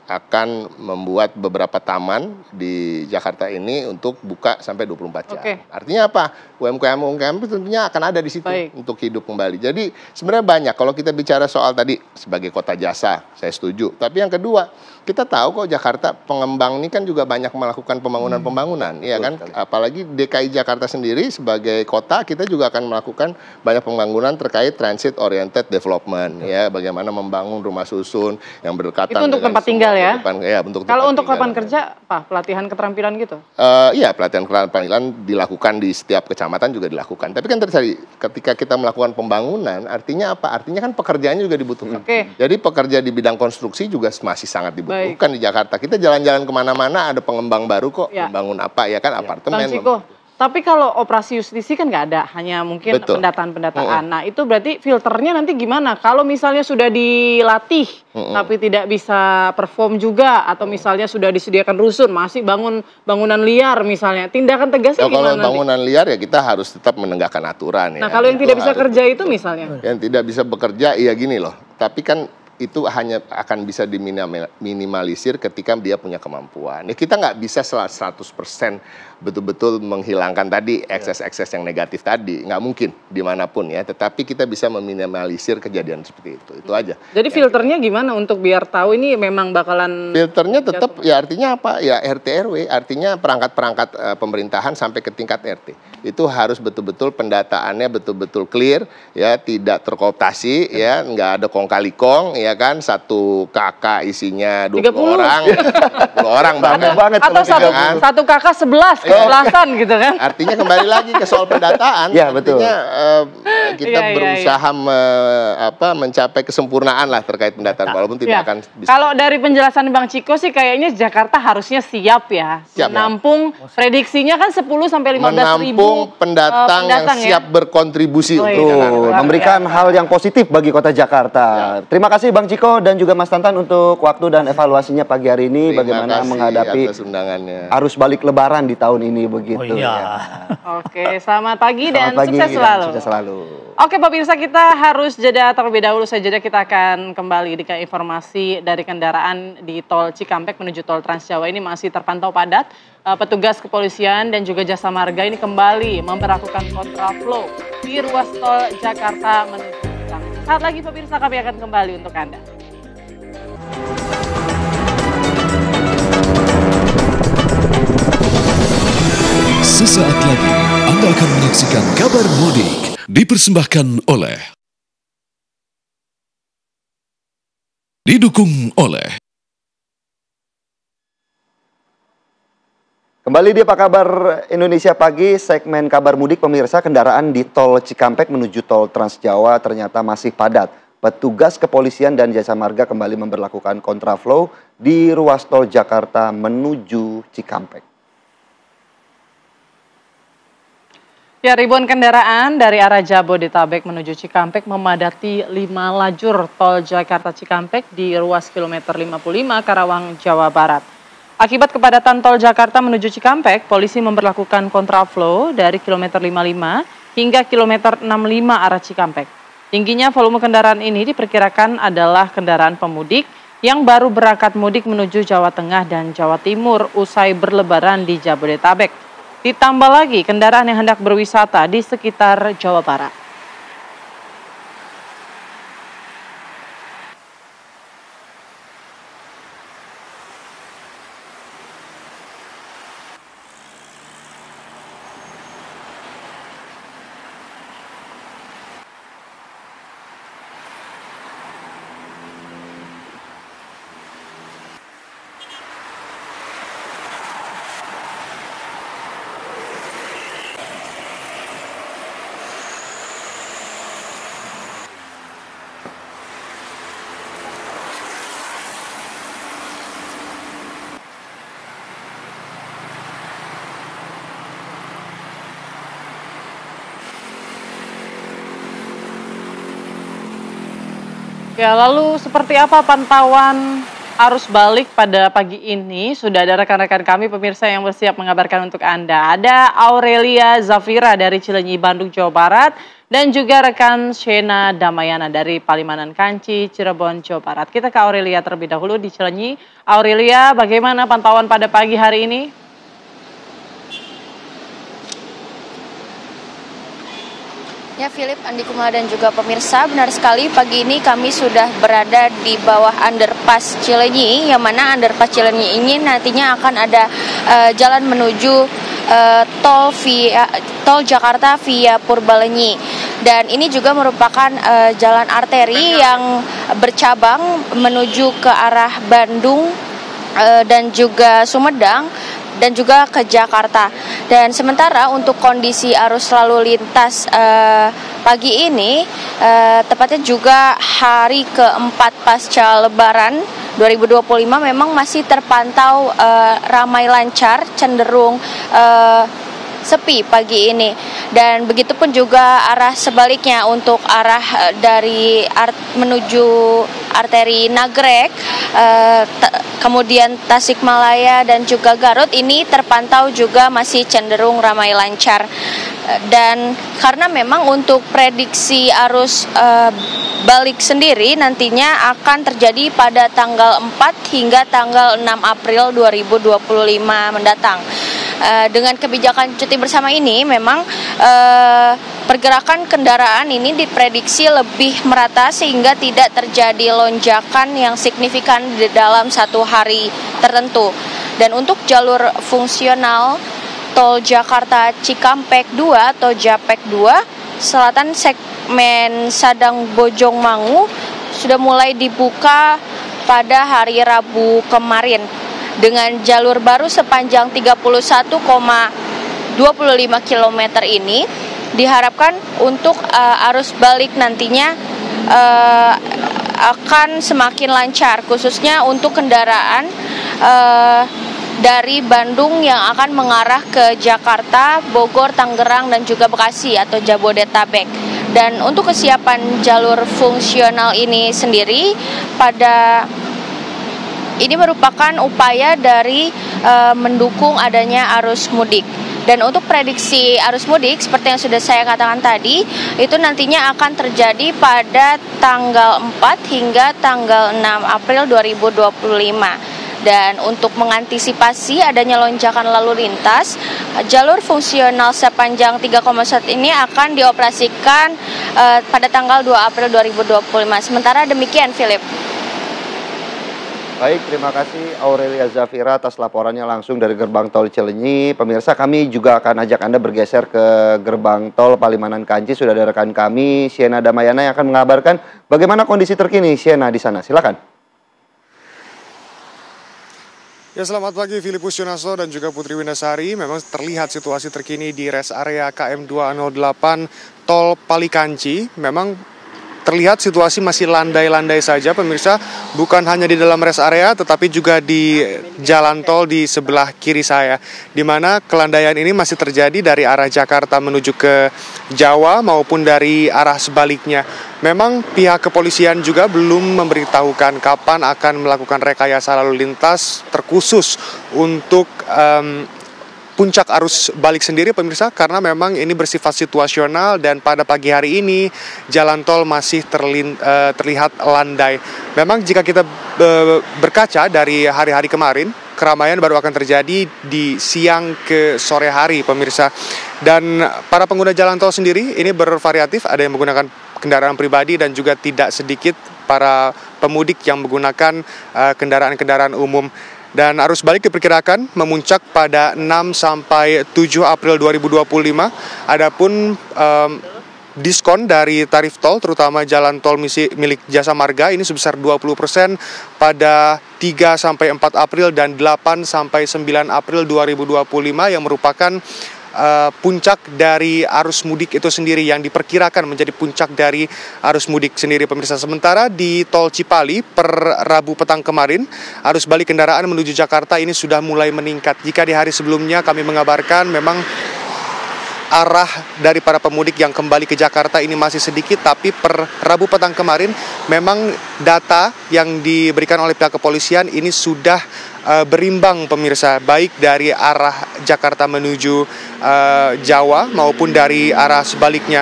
akan membuat beberapa taman di Jakarta ini untuk buka sampai 24 jam. Artinya apa? UMKM itu tentunya akan ada di situ untuk hidup kembali. Jadi sebenarnya banyak. Kalau kita bicara soal tadi sebagai kota jasa, saya setuju. Tapi yang kedua, kita tahu kok Jakarta pengembang ini kan juga banyak melakukan pembangunan-pembangunan, ya kan? Apalagi DKI Jakarta sendiri sebagai kota, kita juga akan melakukan banyak pembangunan terkait transit oriented development, ya, bagaimana membangun rumah susun yang berdekatan. Itu untuk tempat tinggal ya? Kalau untuk lapangan kerja, apa? Pelatihan keterampilan gitu? Iya, pelatihan keterampilan dilakukan di setiap kecamatan juga dilakukan. Tapi kan tadi ketika kita melakukan pembangunan, artinya apa? Artinya kan pekerjaannya juga dibutuhkan. Jadi pekerja di bidang konstruksi juga masih sangat dibutuhkan. Bukan di Jakarta, kita jalan-jalan kemana-mana ada pengembang baru kok, membangun apa ya kan, apartemen. Bang Ciko, tapi kalau operasi justisi kan nggak ada, hanya mungkin pendataan-pendataan. Nah itu berarti filternya nanti gimana? Kalau misalnya sudah dilatih, tapi tidak bisa perform juga, atau misalnya sudah disediakan rusun, masih bangunan liar misalnya, tindakan tegasnya gimana? Kalau bangunan liar ya kita harus tetap menegakkan aturan. Nah kalau yang tidak bisa kerja itu misalnya? Yang tidak bisa bekerja, iya gini loh, tapi kan itu hanya akan bisa diminimalisir ketika dia punya kemampuan. Ya, kita nggak bisa 100% betul-betul menghilangkan tadi ekses-ekses yang negatif tadi, nggak mungkin dimanapun ya. Tetapi kita bisa meminimalisir kejadian seperti itu aja. Jadi filternya gimana untuk biar tahu ini memang bakalan? Filternya tetap ya artinya apa? Ya RT RW, artinya perangkat-perangkat pemerintahan sampai ke tingkat RT. Itu harus betul-betul pendataannya betul-betul clear, ya, tidak terkooptasi, ya, nggak ada kong kali kong, ya kan, satu kakak isinya 20 orang, 10 orang bahkan. Atau satu kakak 11, ke-11-an gitu kan? Artinya kembali lagi ke soal pendataan. Ya, betul. Artinya kita berusaha mencapai kesempurnaan lah terkait pendataan, walaupun tidak akan bisa. Kalau dari penjelasan Bang Ciko sih kayaknya Jakarta harusnya siap ya, menampung prediksinya kan 10 sampai 15 ribu pendatang yang siap berkontribusi untuk memberikan hal yang positif bagi Kota Jakarta. Terima kasih Bang Ciko dan juga Mas Tantan untuk waktu dan evaluasinya pagi hari ini. Bagaimana menghadapi arus balik Lebaran di tahun ini begitu. Oke, selamat pagi dan sukses selalu. Sukses selalu. Oke pemirsa, kita harus jeda terlebih dahulu. Saja kita akan kembali dengan informasi dari kendaraan di Tol Cikampek menuju Tol Trans Jawa ini masih terpantau padat. Petugas kepolisian dan juga jasa marga ini kembali memperlakukan kontraflow di ruas Tol Jakarta menuju Cikampek. Saat lagi pemirsa kami akan kembali untuk Anda. Sesaat lagi Anda akan menyaksikan kabar mudik dipersembahkan oleh, didukung oleh. Kembali di Apa Kabar Indonesia Pagi, segmen kabar mudik pemirsa. Kendaraan di Tol Cikampek menuju Tol Trans Jawa ternyata masih padat. Petugas kepolisian dan jasa marga kembali memberlakukan kontraflow di ruas Tol Jakarta menuju Cikampek. Ya, ribuan kendaraan dari arah Jabodetabek menuju Cikampek memadati 5 lajur Tol Jakarta Cikampek di ruas kilometer 55 Karawang, Jawa Barat. Akibat kepadatan Tol Jakarta menuju Cikampek, polisi memberlakukan kontraflow dari kilometer 55 hingga kilometer 65 arah Cikampek. Tingginya volume kendaraan ini diperkirakan adalah kendaraan pemudik yang baru berangkat mudik menuju Jawa Tengah dan Jawa Timur usai berlebaran di Jabodetabek. Ditambah lagi kendaraan yang hendak berwisata di sekitar Jawa Barat. Ya, lalu seperti apa pantauan arus balik pada pagi ini? Sudah ada rekan-rekan kami pemirsa yang bersiap mengabarkan untuk Anda. Ada Aurelia Zafira dari Cilenyi, Bandung, Jawa Barat. Dan juga rekan Shena Damayana dari Palimanan Kanci, Cirebon, Jawa Barat. Kita ke Aurelia terlebih dahulu di Cilenyi. Aurelia, bagaimana pantauan pada pagi hari ini? Ya, Philip, Andi Kumala dan juga pemirsa, benar sekali pagi ini kami sudah berada di bawah underpass Cilenyi, yang mana underpass Cilenyi ini nantinya akan ada jalan menuju tol Jakarta via Purbalenyi. Dan ini juga merupakan jalan arteri yang bercabang menuju ke arah Bandung dan juga Sumedang dan juga ke Jakarta. Dan sementara untuk kondisi arus lalu lintas pagi ini, tepatnya juga hari keempat pasca Lebaran 2025 memang masih terpantau ramai lancar, cenderung sepi pagi ini. Dan begitupun juga arah sebaliknya untuk arah dari menuju arteri Nagrek, kemudian Tasikmalaya dan juga Garut ini terpantau juga masih cenderung ramai lancar. Dan karena memang untuk prediksi arus balik sendiri nantinya akan terjadi pada tanggal 4 hingga tanggal 6 April 2025 mendatang. Dengan kebijakan cuti bersama ini memang pergerakan kendaraan ini diprediksi lebih merata sehingga tidak terjadi lonjakan yang signifikan di dalam satu hari tertentu. Dan untuk jalur fungsional Tol Jakarta Cikampek 2 atau Japek 2 selatan segmen Sadang Bojong Mangu sudah mulai dibuka pada hari Rabu kemarin dengan jalur baru sepanjang 31,25 km ini diharapkan untuk arus balik nantinya akan semakin lancar, khususnya untuk kendaraan dari Bandung yang akan mengarah ke Jakarta, Bogor, Tangerang, dan juga Bekasi atau Jabodetabek. Dan untuk kesiapan jalur fungsional ini sendiri ini merupakan upaya dari mendukung adanya arus mudik. Dan untuk prediksi arus mudik seperti yang sudah saya katakan tadi, itu nantinya akan terjadi pada tanggal 4 hingga tanggal 6 April 2025. Dan untuk mengantisipasi adanya lonjakan lalu lintas, jalur fungsional sepanjang 3,1 ini akan dioperasikan pada tanggal 2 April 2025. Sementara demikian, Philip. Baik, terima kasih Aurelia Zafira atas laporannya langsung dari gerbang tol Cilenyi. Pemirsa, kami juga akan ajak Anda bergeser ke gerbang tol Palimanan Kanci. Sudah ada rekan kami, Siena Damayana, yang akan mengabarkan bagaimana kondisi terkini Siena di sana. Silakan. Ya, selamat pagi Filipus Yonaso dan juga Putri Windasari. Memang terlihat situasi terkini di rest area KM 208 Tol Palikanci. Memang terlihat situasi masih landai-landai saja pemirsa, bukan hanya di dalam rest area tetapi juga di jalan tol di sebelah kiri saya, di mana kelandaian ini masih terjadi dari arah Jakarta menuju ke Jawa maupun dari arah sebaliknya. Memang pihak kepolisian juga belum memberitahukan kapan akan melakukan rekayasa lalu lintas terkhusus untuk puncak arus balik sendiri pemirsa, karena memang ini bersifat situasional dan pada pagi hari ini jalan tol masih terlihat landai. Memang jika kita berkaca dari hari-hari kemarin, keramaian baru akan terjadi di siang ke sore hari pemirsa. Dan para pengguna jalan tol sendiri ini bervariatif, ada yang menggunakan kendaraan pribadi dan juga tidak sedikit para pemudik yang menggunakan kendaraan-kendaraan umum. Dan arus balik diperkirakan memuncak pada 6 sampai 7 April 2025. Adapun diskon dari tarif tol terutama jalan tol milik Jasa Marga ini sebesar 20% pada 3 sampai 4 April dan 8 sampai 9 April 2025 yang merupakan puncak dari arus mudik itu sendiri, yang diperkirakan menjadi puncak dari arus mudik sendiri pemirsa. Sementara di tol Cipali per Rabu petang kemarin arus balik kendaraan menuju Jakarta ini sudah mulai meningkat. Jika di hari sebelumnya kami mengabarkan memang arah dari para pemudik yang kembali ke Jakarta ini masih sedikit, tapi per Rabu petang kemarin memang data yang diberikan oleh pihak kepolisian ini sudah berimbang pemirsa, baik dari arah Jakarta menuju Jawa maupun dari arah sebaliknya,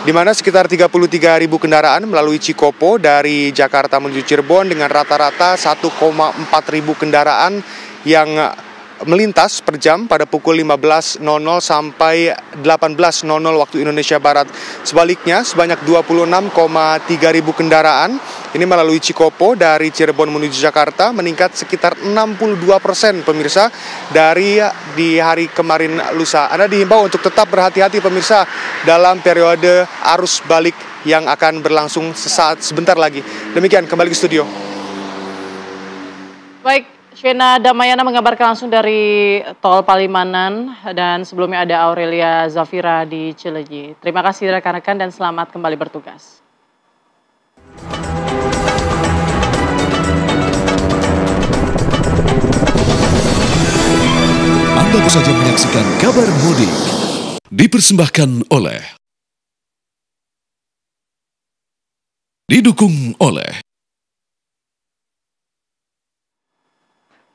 di mana sekitar 33.000 kendaraan melalui Cikopo dari Jakarta menuju Cirebon dengan rata-rata 1,4 ribu kendaraan yang melintas per jam pada pukul 15.00 sampai 18.00 waktu Indonesia Barat. Sebaliknya, sebanyak 26,3 ribu kendaraan ini melalui Cikopo dari Cirebon menuju Jakarta, meningkat sekitar 62% pemirsa dari di hari kemarin lusa. Anda dihimbau untuk tetap berhati-hati pemirsa dalam periode arus balik yang akan berlangsung sebentar lagi. Demikian, kembali ke studio. Baik, Siena Damayana mengabarkan langsung dari Tol Palimanan, dan sebelumnya ada Aurelia Zafira di Cilenyi. Terima kasih rekan-rekan dan selamat kembali bertugas. Anda baru saja menyaksikan Kabar Mudik. Dipersembahkan oleh, didukung oleh.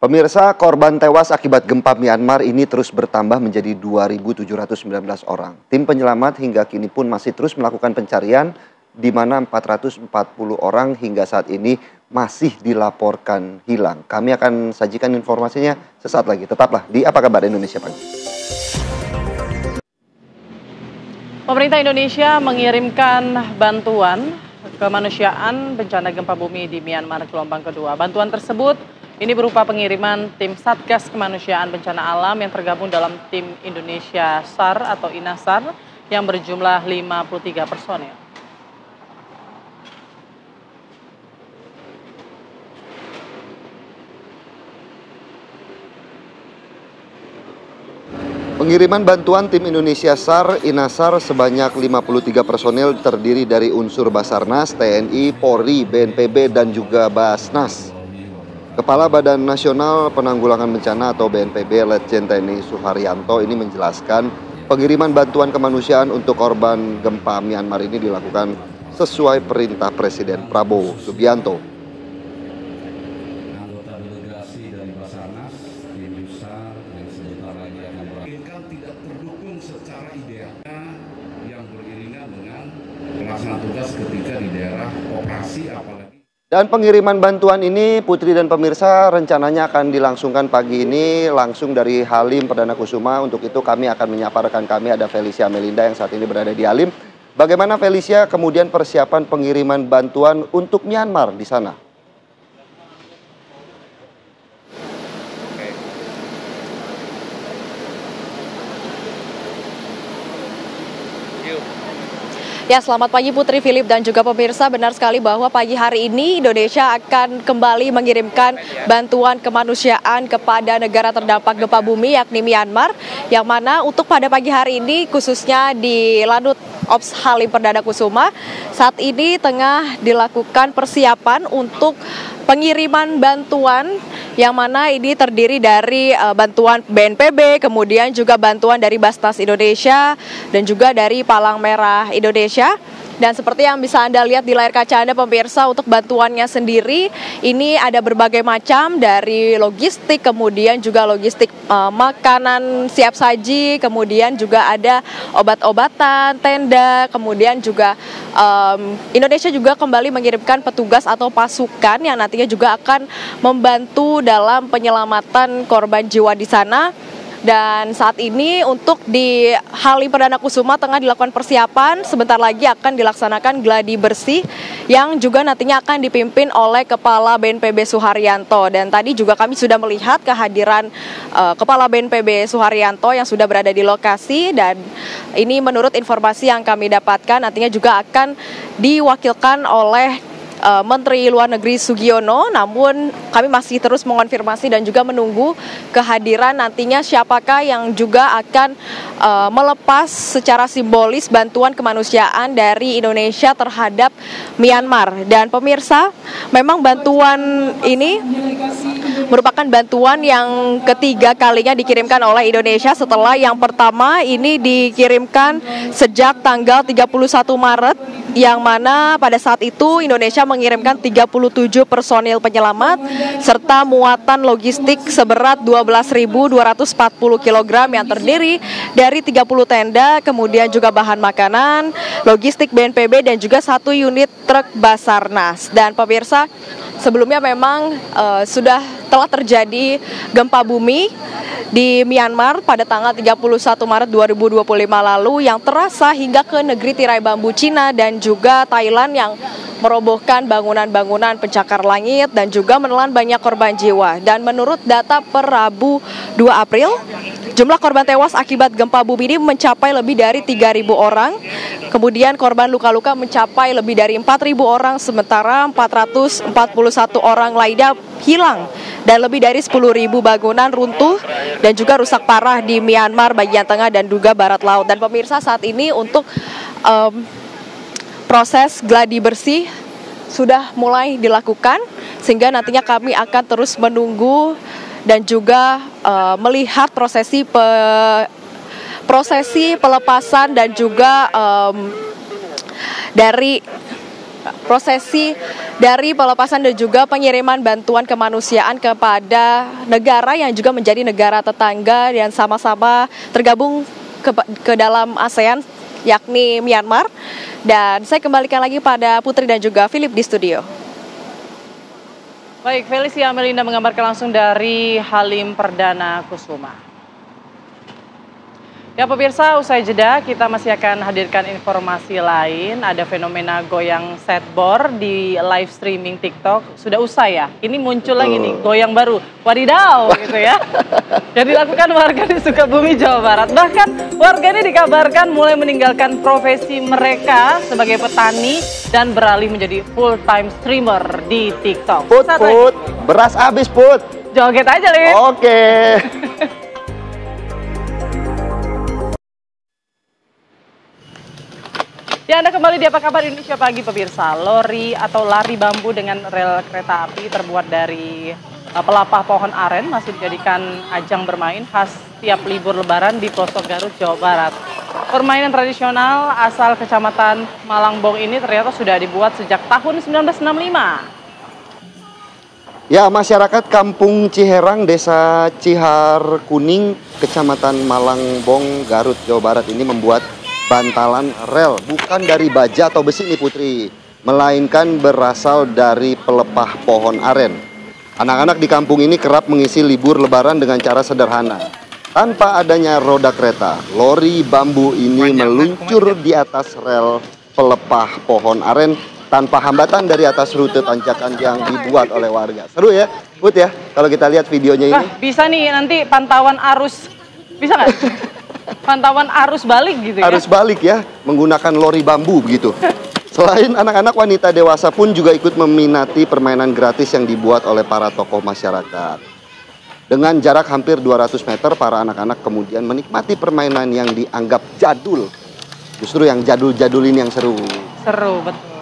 Pemirsa, korban tewas akibat gempa Myanmar ini terus bertambah menjadi 2.719 orang. Tim penyelamat hingga kini pun masih terus melakukan pencarian, di mana 440 orang hingga saat ini masih dilaporkan hilang. Kami akan sajikan informasinya sesaat lagi. Tetaplah di Apa Kabar Indonesia Pagi. Pemerintah Indonesia mengirimkan bantuan kemanusiaan bencana gempa bumi di Myanmar gelombang kedua. Bantuan tersebut ini berupa pengiriman tim Satgas Kemanusiaan Bencana Alam yang tergabung dalam tim Indonesia SAR atau INASAR yang berjumlah 53 personel. Pengiriman bantuan tim Indonesia SAR, INASAR sebanyak 53 personel terdiri dari unsur Basarnas, TNI, Polri, BNPB, dan juga Basnas. Kepala Badan Nasional Penanggulangan Bencana atau BNPB, Letjen TNI Suharyanto ini menjelaskan pengiriman bantuan kemanusiaan untuk korban gempa Myanmar ini dilakukan sesuai perintah Presiden Prabowo Subianto. Anggota delegasi dari Basarnas, Indonesia, dan sebentar lagi akan berakhir tidak terdukung secara ideal yang beriringan dengan pelaksanaan tugas ketika di daerah operasi apalagi. Dan pengiriman bantuan ini, Putri dan pemirsa, rencananya akan dilangsungkan pagi ini langsung dari Halim Perdana Kusuma. Untuk itu kami akan menyapa rekan kami, ada Felicia Melinda yang saat ini berada di Halim. Bagaimana Felicia kemudian persiapan pengiriman bantuan untuk Myanmar di sana? Ya, selamat pagi Putri, Philip, dan juga pemirsa. Benar sekali bahwa pagi hari ini Indonesia akan kembali mengirimkan bantuan kemanusiaan kepada negara terdampak gempa bumi yakni Myanmar. Yang mana untuk pada pagi hari ini khususnya di Lanut Ops Halim Perdana Kusuma saat ini tengah dilakukan persiapan untuk pengiriman bantuan yang mana ini terdiri dari bantuan BNPB, kemudian juga bantuan dari Basnas Indonesia dan juga dari Palang Merah Indonesia. Dan seperti yang bisa Anda lihat di layar kaca Anda pemirsa, untuk bantuannya sendiri ini ada berbagai macam, dari logistik, kemudian juga logistik makanan siap saji, kemudian juga ada obat-obatan, tenda, kemudian juga Indonesia juga kembali mengirimkan petugas atau pasukan yang nantinya juga akan membantu dalam penyelamatan korban jiwa di sana. Dan saat ini untuk di Halim Perdana Kusuma tengah dilakukan persiapan, sebentar lagi akan dilaksanakan gladi bersih yang juga nantinya akan dipimpin oleh Kepala BNPB Suharyanto. Dan tadi juga kami sudah melihat kehadiran Kepala BNPB Suharyanto yang sudah berada di lokasi, dan ini menurut informasi yang kami dapatkan nantinya juga akan diwakilkan oleh Menteri Luar Negeri Sugiono. Namun kami masih terus mengonfirmasi dan juga menunggu kehadiran nantinya siapakah yang juga akan melepas secara simbolis bantuan kemanusiaan dari Indonesia terhadap Myanmar. Dan pemirsa, memang bantuan ini merupakan bantuan yang ketiga kalinya dikirimkan oleh Indonesia setelah yang pertama ini dikirimkan sejak tanggal 31 Maret, yang mana pada saat itu Indonesia mengirimkan 37 personil penyelamat serta muatan logistik seberat 12.240 kg yang terdiri dari 30 tenda, kemudian juga bahan makanan, logistik BNPB, dan juga 1 unit truk Basarnas. Dan pemirsa, sebelumnya memang telah terjadi gempa bumi di Myanmar pada tanggal 31 Maret 2025 lalu yang terasa hingga ke negeri tirai bambu Cina dan juga Thailand, yang merobohkan bangunan-bangunan pencakar langit dan juga menelan banyak korban jiwa. Dan menurut data per Rabu 2 April, jumlah korban tewas akibat gempa bumi ini mencapai lebih dari 3.000 orang. Kemudian korban luka-luka mencapai lebih dari 4.000 orang, sementara 441 orang lainnya hilang. Dan lebih dari 10.000 bangunan runtuh dan juga rusak parah di Myanmar bagian tengah dan juga barat laut. Dan pemirsa, saat ini untuk proses gladi bersih sudah mulai dilakukan, sehingga nantinya kami akan terus menunggu dan juga melihat prosesi prosesi pelepasan dan juga dari pelepasan dan juga pengiriman bantuan kemanusiaan kepada negara yang juga menjadi negara tetangga yang sama-sama tergabung ke dalam ASEAN, yakni Myanmar. Dan saya kembalikan lagi pada Putri dan juga Philip di studio. Baik, Felicia Melinda menggambarkan langsung dari Halim Perdana Kusuma. Ya pemirsa, usai jeda kita masih akan hadirkan informasi lain. Ada fenomena goyang setboard di live streaming TikTok. Sudah usai ya, ini muncul lagi nih goyang baru. Wadidaw gitu ya. Yang dilakukan warga di Sukabumi, Jawa Barat. Bahkan warga ini dikabarkan mulai meninggalkan profesi mereka sebagai petani dan beralih menjadi full time streamer di TikTok. Put, beras habis Put. Joget aja Lin. Oke. Ya, Anda kembali di Apa Kabar Indonesia Pagi pemirsa. Lori atau lari bambu dengan rel kereta api terbuat dari pelepah pohon aren masih dijadikan ajang bermain khas tiap libur lebaran di pelosok Garut, Jawa Barat. Permainan tradisional asal Kecamatan Malangbong ini ternyata sudah dibuat sejak tahun 1965. Ya, masyarakat Kampung Ciherang, Desa Cihar Kuning, Kecamatan Malangbong, Garut, Jawa Barat ini membuat bantalan rel, bukan dari baja atau besi nih Putri, melainkan berasal dari pelepah pohon aren. Anak-anak di kampung ini kerap mengisi libur lebaran dengan cara sederhana. Tanpa adanya roda kereta, lori bambu ini meluncur di atas rel pelepah pohon aren tanpa hambatan dari atas rute tanjakan yang dibuat oleh warga. Seru ya, Put ya, kalau kita lihat videonya ini. Bisa nih nanti pantauan arus, bisa nggak? Pantauan arus balik gitu ya? Arus balik ya, menggunakan lori bambu begitu. Selain anak-anak, wanita dewasa pun juga ikut meminati permainan gratis yang dibuat oleh para tokoh masyarakat. Dengan jarak hampir 200 meter, para anak-anak kemudian menikmati permainan yang dianggap jadul. Justru yang jadul-jadul ini yang seru. Seru, betul.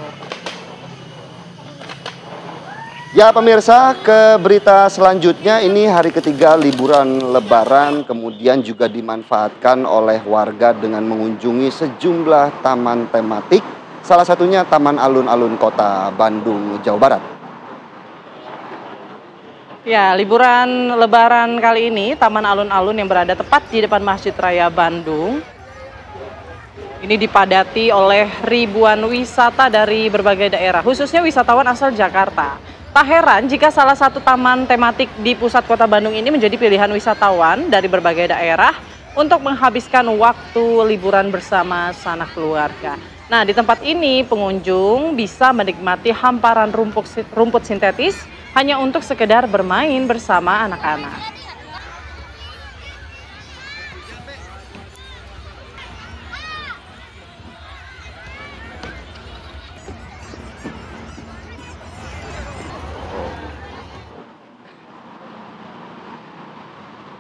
Ya pemirsa, ke berita selanjutnya. Ini hari ketiga liburan lebaran kemudian juga dimanfaatkan oleh warga dengan mengunjungi sejumlah taman tematik. Salah satunya Taman Alun-Alun Kota Bandung, Jawa Barat. Ya, liburan lebaran kali ini Taman Alun-Alun yang berada tepat di depan Masjid Raya Bandung ini dipadati oleh ribuan wisata dari berbagai daerah, khususnya wisatawan asal Jakarta. Tak heran jika salah satu taman tematik di pusat kota Bandung ini menjadi pilihan wisatawan dari berbagai daerah untuk menghabiskan waktu liburan bersama sanak keluarga. Nah, di tempat ini pengunjung bisa menikmati hamparan rumput sintetis hanya untuk sekedar bermain bersama anak-anak.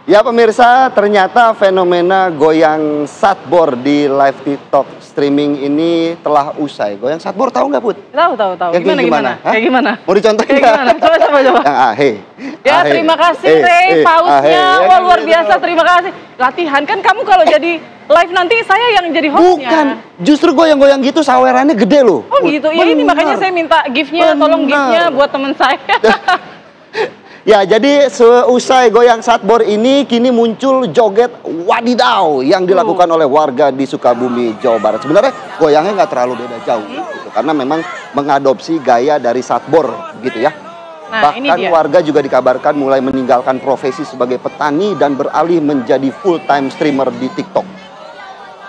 Ya pemirsa, ternyata fenomena goyang satboard di live TikTok streaming ini telah usai. Goyang satboard tahu nggak Put? Tahu. Gimana? Kayak gimana? Mau dicontohin kayak gimana? Coba. Yang ahe. Ya terima kasih Rey, pausnya. Wah luar biasa, terima kasih. Latihan kan kamu kalau jadi live nanti saya yang jadi hostnya. Bukan, justru goyang-goyang gitu sawerannya gede loh. Oh gitu, ya ini makanya saya minta gift-nya, tolong gift-nya buat teman saya. Ya, jadi seusai goyang satboard ini kini muncul joget wadidaw yang dilakukan oleh warga di Sukabumi, Jawa Barat. Sebenarnya goyangnya nggak terlalu beda jauh, gitu, karena memang mengadopsi gaya dari satboard, gitu ya. Nah, bahkan warga juga dikabarkan mulai meninggalkan profesi sebagai petani dan beralih menjadi full time streamer di TikTok.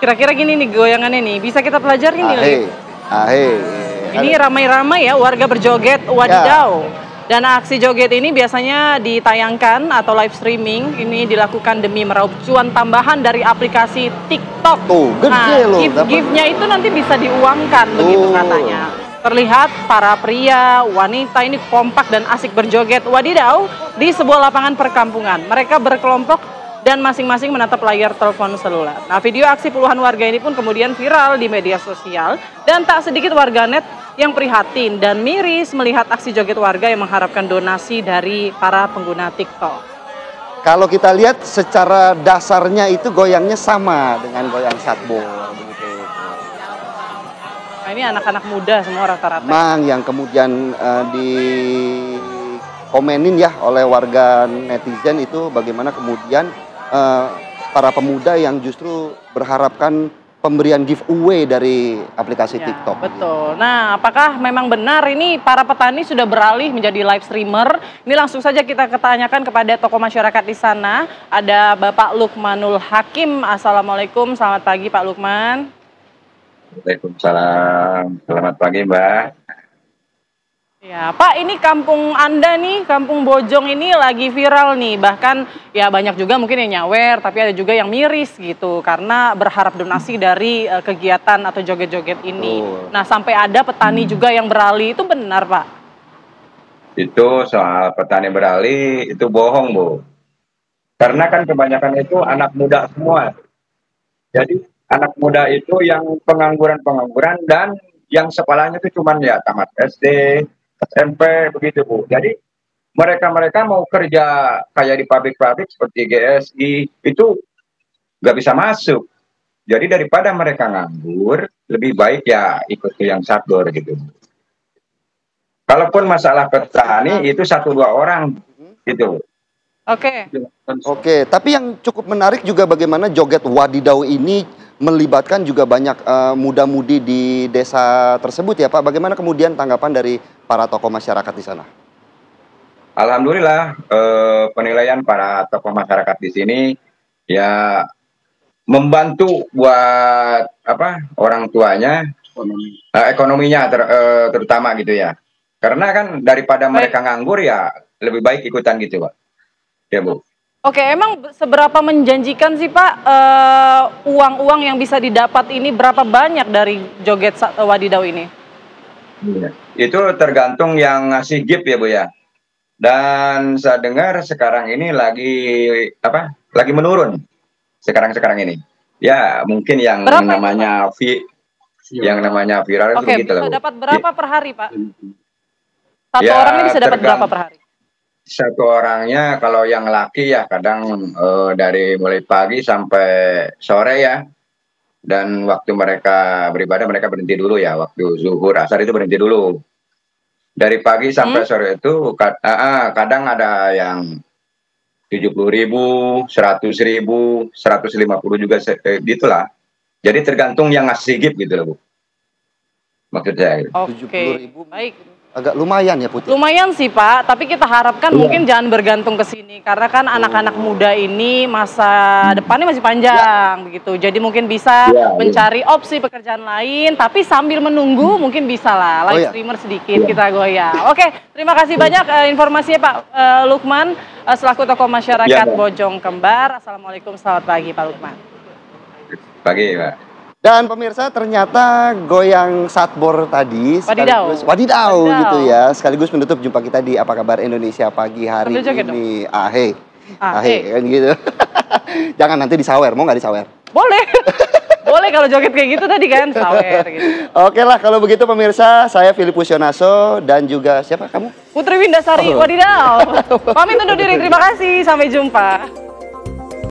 Kira-kira gini nih goyangannya nih, bisa kita pelajari nih. Ini ramai-ramai ya warga berjoget wadidaw. Ya. Dan aksi joget ini biasanya ditayangkan atau live streaming ini dilakukan demi meraup cuan tambahan dari aplikasi TikTok. Gift-giftnya itu nanti bisa diuangkan begitu katanya. Terlihat para pria, wanita ini kompak dan asik berjoget wadidaw di sebuah lapangan perkampungan. Mereka berkelompok dan masing-masing menatap layar telepon seluler. Nah, video aksi puluhan warga ini pun kemudian viral di media sosial dan tak sedikit warganet yang prihatin dan miris melihat aksi joget warga yang mengharapkan donasi dari para pengguna TikTok. kalau kita lihat secara dasarnya itu goyangnya sama dengan goyang satbor begitu. Nah, ini anak-anak muda semua rata-rata. Memang yang kemudian di komenin ya oleh warga netizen itu bagaimana kemudian para pemuda yang justru berharapkan pemberian giveaway dari aplikasi TikTok. Betul. Nah, apakah memang benar ini para petani sudah beralih menjadi live streamer? Ini langsung saja kita tanyakan kepada tokoh masyarakat di sana. Ada Bapak Lukmanul Hakim. Assalamualaikum, selamat pagi Pak Lukman. Waalaikumsalam, selamat pagi Mbak. Ya, Pak, ini kampung Anda nih, Kampung Bojong ini lagi viral nih. Bahkan ya banyak juga mungkin yang nyawer, tapi ada juga yang miris gitu karena berharap donasi dari kegiatan atau joget-joget ini. Nah, sampai ada petani juga yang beralih, itu benar, Pak? Itu soal petani beralih itu bohong, Bu. Karena kan kebanyakan itu anak muda semua. Jadi anak muda itu yang pengangguran-pengangguran dan yang sekolahnya itu cuman ya tamat SD, SMP begitu Bu. Jadi mereka mau kerja kayak di pabrik-pabrik seperti GSI itu nggak bisa masuk. Jadi daripada mereka nganggur, lebih baik ya ikut ke yang satbor gitu. Kalaupun masalah petani itu 1-2 orang gitu. Oke, tapi yang cukup menarik juga bagaimana joget wadidau ini melibatkan juga banyak muda-mudi di desa tersebut ya Pak. Bagaimana kemudian tanggapan dari para tokoh masyarakat di sana? Alhamdulillah penilaian para tokoh masyarakat di sini ya membantu buat apa orang tuanya ekonominya terutama gitu ya. Karena kan daripada mereka nganggur ya lebih baik ikutan gitu Pak. Ya Bu. Oke, emang seberapa menjanjikan sih Pak uang-uang yang bisa didapat ini, berapa banyak dari joget wadidau ini? Ya, itu tergantung yang ngasih gift ya Bu ya. Dan saya dengar sekarang ini lagi menurun sekarang ini. Ya mungkin yang berapa namanya viral itu begitu lah Bu. Bisa dapat berapa per hari Pak? Satu orang ini bisa dapat berapa per hari? Satu orangnya kalau yang laki ya kadang dari mulai pagi sampai sore ya. Dan waktu mereka beribadah mereka berhenti dulu ya. Waktu zuhur asar itu berhenti dulu. Dari pagi sampai sore itu kadang ada yang 70.000, 100.000, 150 juga gitulah. Jadi tergantung yang ngasih gift gitu loh Bu. Maksud saya. Oke, baik. Agak lumayan ya Putih? Lumayan sih Pak, tapi kita harapkan mungkin jangan bergantung ke sini. Karena kan anak-anak muda ini masa depannya masih panjang begitu. Jadi mungkin bisa mencari opsi pekerjaan lain, tapi sambil menunggu mungkin bisa lah live streamer sedikit kita goyang. Oke, terima kasih banyak informasinya Pak Lukman, selaku tokoh masyarakat Bojong Kembar. Assalamualaikum, selamat pagi Pak Lukman. Pagi Pak. Dan pemirsa ternyata goyang satbor tadi wadidau gitu ya, sekaligus menutup jumpa kita di Apa Kabar Indonesia pagi hari ini. Ahe kan gitu. Jangan nanti disawer, mau nggak disawer? Boleh. Boleh kalau joget kayak gitu tadi kan, sawer gitu. Oke lah kalau begitu pemirsa, saya Filipus Yonaso dan juga siapa kamu? Putri Windasari Wadidau. Pamit undur diri, terima kasih, sampai jumpa.